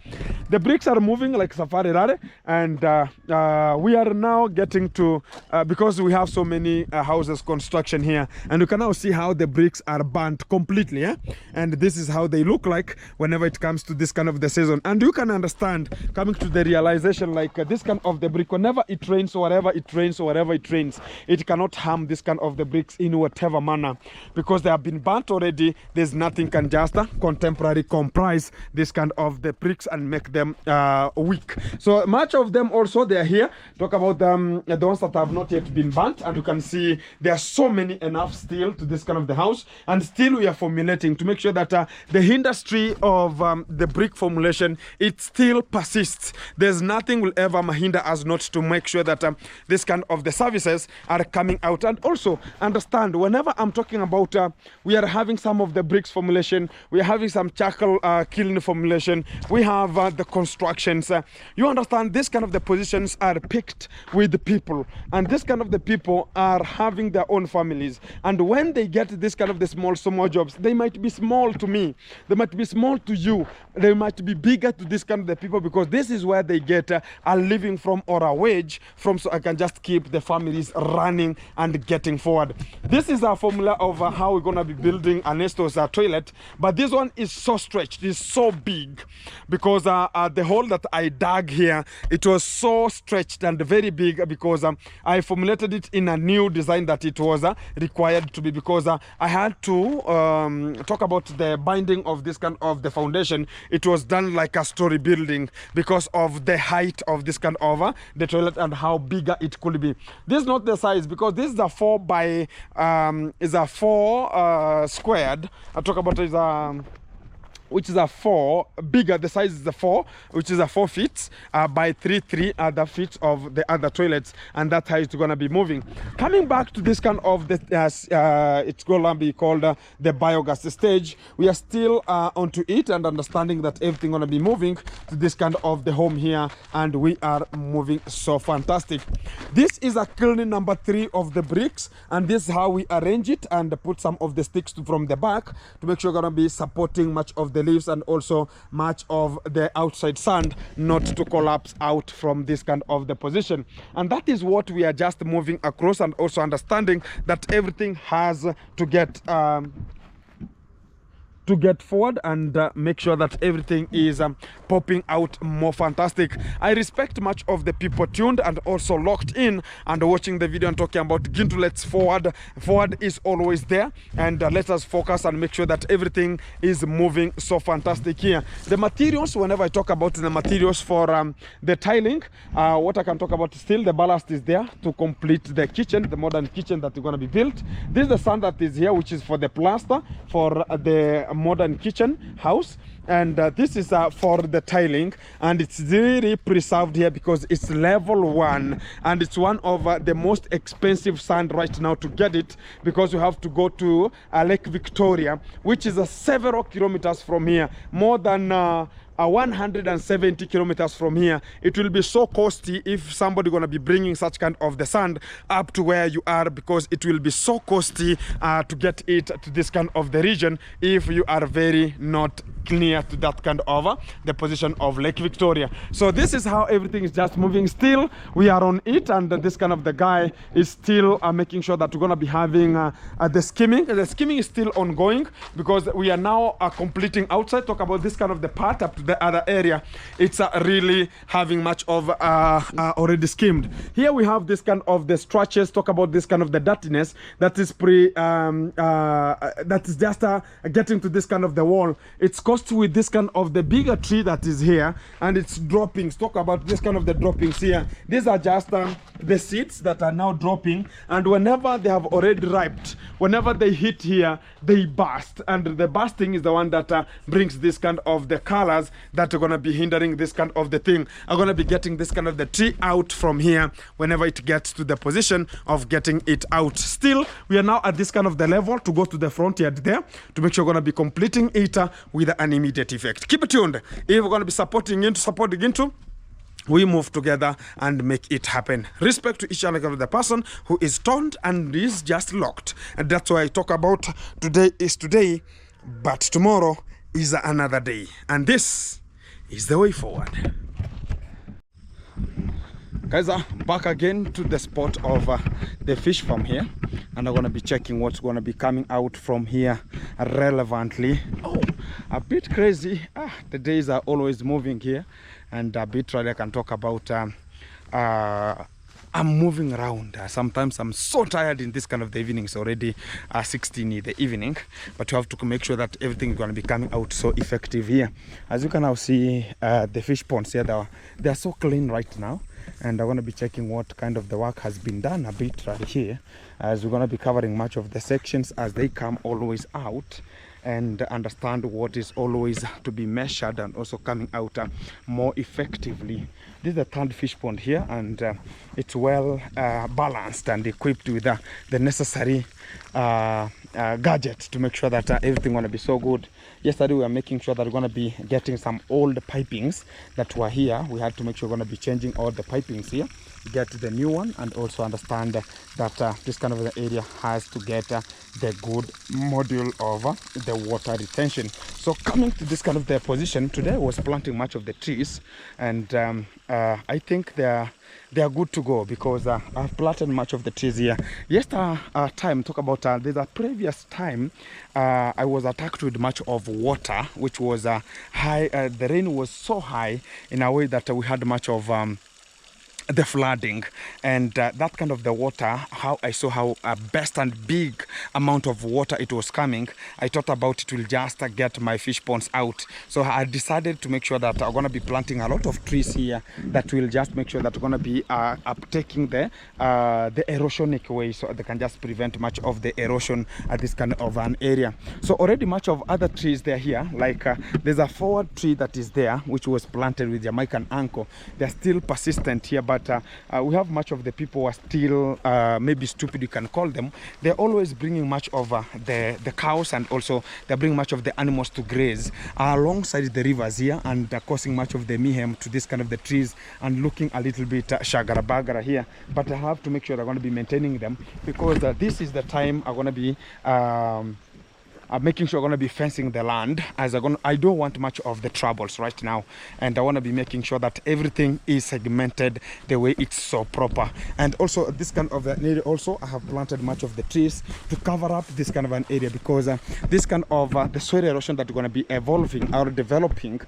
The bricks are moving like safari rally, and we are now getting to because we have so many houses construction here, and you can now see how the bricks are burnt completely, and this is how they look like whenever it comes to this kind of the season. And you can understand, coming to the realization, like this kind of the brick, whenever it rains or wherever it rains or wherever it rains, it cannot harm this kind of the bricks in whatever manner, because they have been burnt already. There's nothing can just contemporary comprise this kind of the bricks and make them weak. So much of them also, they are here. Talk about them, the ones that have not yet been burnt, and you can see there are so many enough still to this kind of the house, and still we are formulating to make sure that the industry of the brick formulation, it still persists. There's nothing will ever hinder us not to make sure that this kind of the services are coming out. And also understand, whenever I'm talking about we are having some of the bricks formulation, we are having some charcoal kiln formulation, we have the constructions. You understand, this kind of the positions are picked with the people, and this kind of the people are having their own families, and when they get this kind of the small jobs, they might be small to me, they might be small to you, they might be bigger to this kind of the people, because this is where they get a living from or a wage from, so I can just keep the families running and getting forward. This is our formula of how we're gonna be building Anesto's toilet, but this one is so stretched, it's so big, because the hole that I dug here, it was so stretched and very big, because I formulated it in a new design that it was required to be, because I had to talk about the binding of this kind of the foundation. It was done like a story building because of the height of this kind of the toilet and how bigger it could be. This is not the size, because this is a 4 by is a 4 squared. I talk about is which is a 4 bigger, the size is a 4, which is a 4 feet by 3 other feet of the other toilets, and that's how it's gonna be moving. Coming back to this kind of the it's gonna be called the biogas stage. We are still onto it and understanding that everything gonna be moving to this kind of the home here, and we are moving so fantastic. This is a kiln number 3 of the bricks, and this is how we arrange it and put some of the sticks from the back to make sure we're gonna be supporting much of the leaves and also much of the outside sand not to collapse out from this kind of the position. And that is what we are just moving across, and also understanding that everything has to get forward and make sure that everything is popping out more fantastic. I respect much of the people tuned and also locked in and watching the video and talking about Gintu. Let's forward is always there, and let us focus and make sure that everything is moving so fantastic here. The materials, whenever I talk about the materials for the tiling, what I can talk about still, the ballast is there to complete the kitchen, the modern kitchen that is going to be built. This is the sand that is here, which is for the plaster for the modern kitchen house, and this is for the tiling, and it's really preserved here because it's level 1, and it's one of the most expensive sand right now to get it, because you have to go to Lake Victoria, which is several kilometers from here, more than 170 kilometers from here. It will be so costly if somebody gonna be bringing such kind of the sand up to where you are, because it will be so costly to get it to this kind of the region if you are very not near to that kind of the position of Lake Victoria. So this is how everything is just moving. Still we are on it, and this kind of the guy is still making sure that we're gonna be having the skimming. The skimming is still ongoing because we are now completing outside. Talk about this kind of the part up to the other area, it's really having much of already skimmed. Here we have this kind of the stretches. Talk about this kind of the dirtiness that is that is just getting to this kind of the wall. It's caused with this kind of the bigger tree that is here, and it's droppings. Talk about this kind of the droppings here. These are just the seeds that are now dropping, and whenever they have already ripened, whenever they hit here, they burst, and the bursting is the one that brings this kind of the colors that are going to be hindering this kind of the thing. I'm going to be getting this kind of the tree out from here whenever it gets to the position of getting it out. Still, we are now at this kind of the level to go to the front yard there to make sure we're going to be completing it with an immediate effect. Keep it tuned. If we're going to be supporting into, we move together and make it happen. Respect to each and every person who is turned and is just locked. And that's why I talk about today is today, but tomorrow is another day. And this is the way forward. Guys, back again to the spot of the fish farm here, and I'm going to be checking what's going to be coming out from here relevantly. Oh, a bit crazy. The days are always moving here, and a bit really I can talk about I'm moving around. Sometimes I'm so tired in this kind of the evenings already, 16 in the evening, but you have to make sure that everything is going to be coming out so effective here. As you can now see, the fish ponds here, they are so clean right now, and I'm going to be checking what kind of the work has been done a bit right here, as we're going to be covering much of the sections as they come always out, and understand what is always to be measured and also coming out more effectively. This is the third fish pond here, and it's well balanced and equipped with the necessary gadgets to make sure that everything gonna be so good. Yesterday we were making sure that we're gonna be getting some old pipings that were here. We had to make sure we're gonna be changing all the pipings here, get the new one, and also understand that this kind of area has to get the good module of the water retention. So coming to this kind of the position today, I was planting much of the trees, and I think they are good to go because I've planted much of the trees here. Yesterday time, talk about there's a previous time I was attacked with much of water, which was high. The rain was so high in a way that we had much of the flooding, and that kind of the water, how I saw how a best and big amount of water it was coming, I thought about it will just get my fish ponds out. So I decided to make sure that I'm going to be planting a lot of trees here that will just make sure that we're going to be uptaking the erosionic way, so they can just prevent much of the erosion at this kind of an area. So already much of other trees they're here, like there's a forward tree that is there which was planted with Jamaican anko. They're still persistent here, but we have much of the people who are still maybe stupid, you can call them. They're always bringing much of the cows, and also they're bringing much of the animals to graze alongside the rivers here, and causing much of the mayhem to this kind of the trees and looking a little bit shagara bagara here. But I have to make sure I'm going to be maintaining them, because this is the time I'm going to be I'm making sure I'm going to be fencing the land, as I don't want much of the troubles right now, and I want to be making sure that everything is segmented the way it's so proper. And also this kind of an area, also I have planted much of the trees to cover up this kind of an area, because this kind of the soil erosion that we're going to be evolving or developing,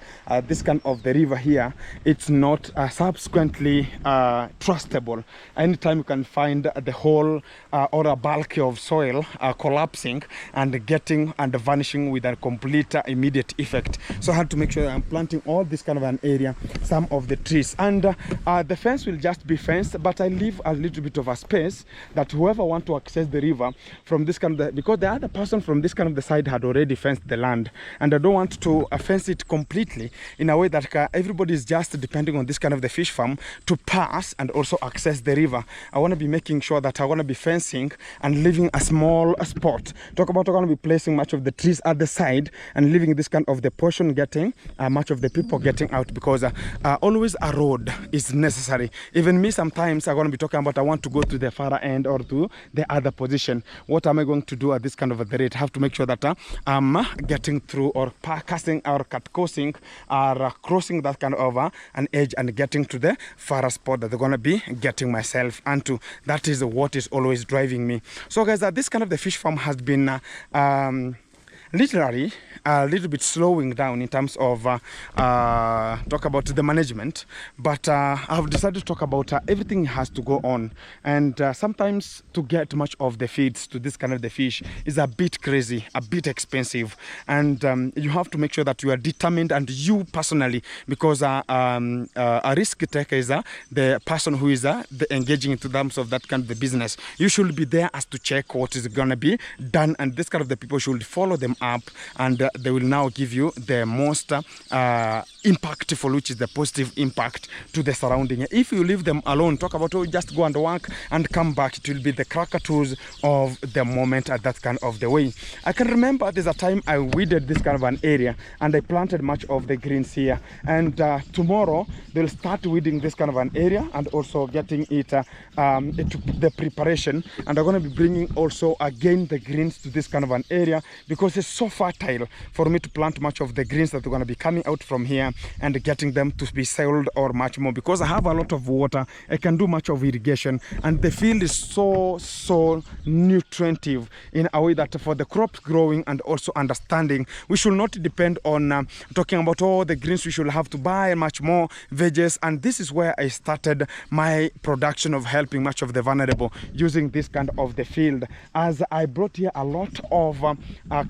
this kind of the river here, it's not subsequently trustable. Anytime you can find the whole or a bulk of soil collapsing and getting and vanishing with a complete immediate effect. So I had to make sure that I'm planting all this kind of an area, some of the trees, and the fence will just be fenced, but I leave a little bit of a space that whoever want to access the river from this kind of because the other person from this kind of the side had already fenced the land, and I don't want to fence it completely in a way that everybody is just depending on this kind of the fish farm to pass and also access the river. I want to be making sure that I want to be fencing and leaving a small spot. I'm going to be placing much of the trees at the side and leaving this kind of the portion getting much of the people getting out, because always a road is necessary. Even me, sometimes I'm going to be talking about I want to go to the far end or to the other position. What am I going to do at this kind of the rate? I have to make sure that I'm getting through or casting or cut crossing or crossing that kind of an edge and getting to the far spot that they're going to be getting myself onto. That is what is always driving me. So guys, this kind of the fish farm has been literally a little bit slowing down in terms of talk about the management, but I've decided to talk about everything has to go on, and sometimes to get much of the feeds to this kind of the fish is a bit crazy, a bit expensive, and you have to make sure that you are determined, and you personally, because a risk taker is the person who is engaging into terms of that kind of the business. You should be there as to check what is going to be done, and this kind of the people should follow them up, and they will now give you the most impactful, which is the positive impact to the surrounding. If you leave them alone, talk about just go and work and come back, it will be the crackatoos of the moment at that kind of the way. I can remember there's a time I weeded this kind of an area and I planted much of the greens here, and tomorrow they'll start weeding this kind of an area and also getting it to the preparation, and I'm going to be bringing also again the greens to this kind of an area, because it's so fertile for me to plant much of the greens that are going to be coming out from here and getting them to be sold or much more, because I have a lot of water. I can do much of irrigation, and the field is so nutritive in a way that for the crops growing and also understanding, we should not depend on talking about all the greens. We should have to buy much more veggies, and this is where I started my production of helping much of the vulnerable using this kind of the field, as I brought here a lot of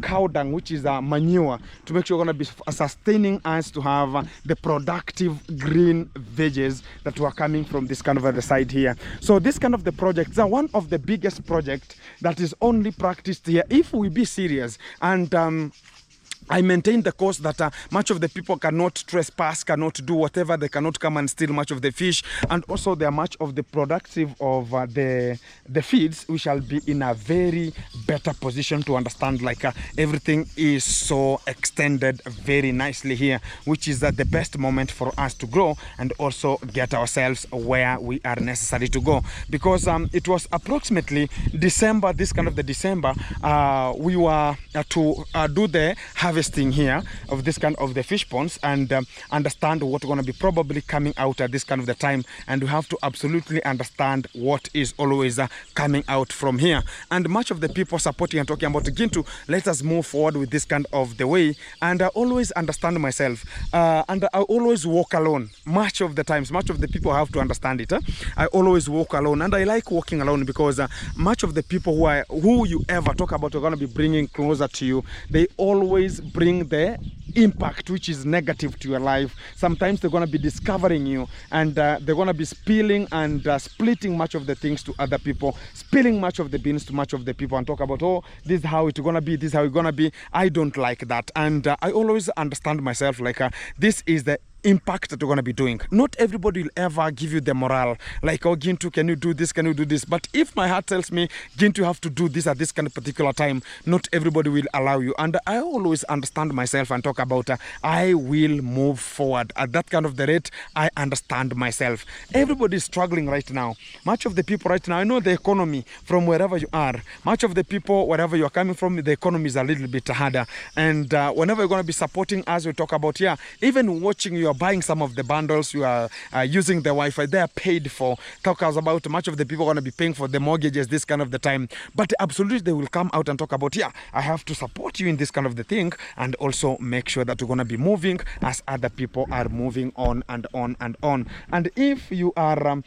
cow dung, which is manure, to make sure we're going to be sustaining us to have the productive green veggies that were coming from this kind of the side here. So this kind of the projects are one of the biggest projects that is only practiced here if we be serious, and I maintain the course that much of the people cannot trespass, cannot do whatever, they cannot come and steal much of the fish, and also they are much of the productive of the feeds. We shall be in a very better position to understand like everything is so extended very nicely here, which is the best moment for us to grow and also get ourselves where we are necessary to go, because it was approximately December, this kind of the December, we were to do the harvesting here of this kind of the fish ponds and understand what's going to be probably coming out at this kind of the time, and we have to absolutely understand what is always coming out from here. And much of the people supporting and talking about Gintu, let us move forward with this kind of the way. And I always understand myself, and I always walk alone much of the times. Much of the people have to understand it. I always walk alone, and I like walking alone because much of the people who you ever talk about are going to be bringing closer to you, they always bring the impact which is negative to your life. Sometimes they're going to be discovering you, and they're going to be spilling and splitting much of the things to other people, spilling much of the beans to much of the people, and talk about, oh, this is how it's going to be, this is how it's going to be. I don't like that, and I always understand myself like this is the impact that you're going to be doing. Not everybody will ever give you the morale like, oh, Gintu, can you do this, can you do this? But if my heart tells me, Gintu, you have to do this at this kind of particular time, not everybody will allow you. And I always understand myself and talk about I will move forward at that kind of the rate. I understand myself. Everybody is struggling right now. Much of the people right now, I know the economy from wherever you are, much of the people wherever you are coming from, the economy is a little bit harder. And whenever you're going to be supporting us, we talk about, yeah, even watching your buying some of the bundles, you are using the Wi-Fi, they are paid for. Talk us about much of the people are going to be paying for the mortgages this kind of the time, but absolutely they will come out and talk about, yeah, I have to support you in this kind of the thing, and also make sure that we're going to be moving as other people are moving on and on and on. And if you are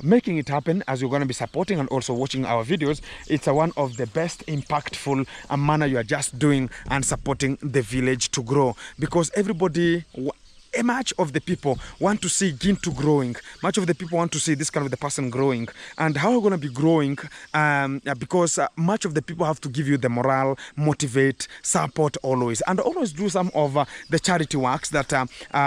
making it happen as you're going to be supporting and also watching our videos, it's one of the best impactful manner you are just doing and supporting the village to grow, because everybody, much of the people want to see Gintu growing. Much of the people want to see this kind of the person growing. And how are we going to be growing? Because much of the people have to give you the morale, motivate, support always. And always do some of the charity works that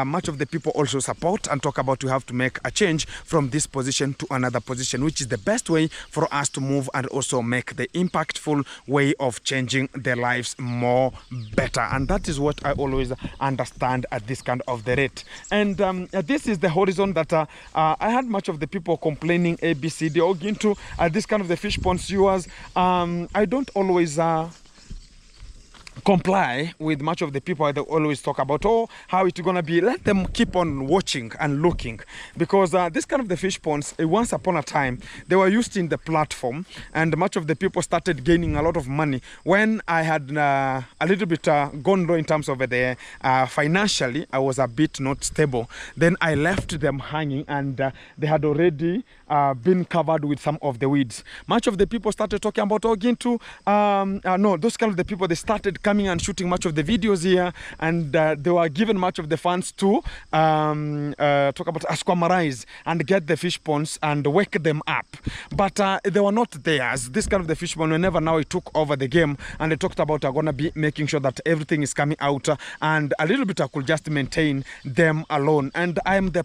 much of the people also support and talk about. You have to make a change from this position to another position, which is the best way for us to move and also make the impactful way of changing their lives more better. And that is what I always understand at this kind of the rate. And this is the horizon that I had much of the people complaining ABCD or Gintu this kind of the fish ponds yours. I don't always comply with much of the people that always talk about, oh, how it's gonna be. Let them keep on watching and looking, because this kind of the fish ponds, once upon a time they were used in the platform, and much of the people started gaining a lot of money when I had a little bit gone low in terms of the financially. I was a bit not stable. Then I left them hanging, and they had already been covered with some of the weeds. Much of the people started talking about, oh, Gintu, no, those kind of the people, they started coming and shooting much of the videos here, and they were given much of the funds to talk about aquamarize and get the fish ponds and wake them up. But they were not theirs. This kind of the fish pond, whenever now it took over the game, and they talked about going to be making sure that everything is coming out, and a little bit I could just maintain them alone. And I am the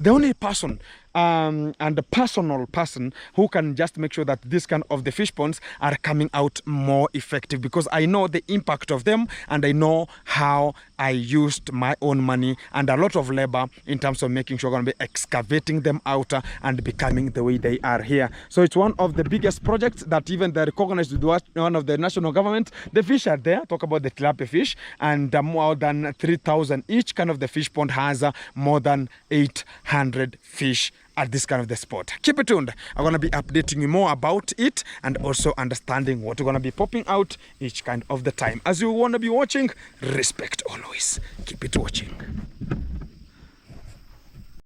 only person and the personal person who can just make sure that this kind of the fish ponds are coming out more effective, because I know the impact of them, and I know how I used my own money and a lot of labor in terms of making sure I'm going to be excavating them out and becoming the way they are here. So it's one of the biggest projects that even they're recognized with one of the national government. The fish are there. Talk about the tilapia fish, and more than 3,000 each kind of the fish pond has more than 800 fish at this kind of the spot. Keep it tuned. I'm going to be updating you more about it, and also understanding what we're going to be popping out each kind of the time. As you want to be watching, respect always. Keep it watching.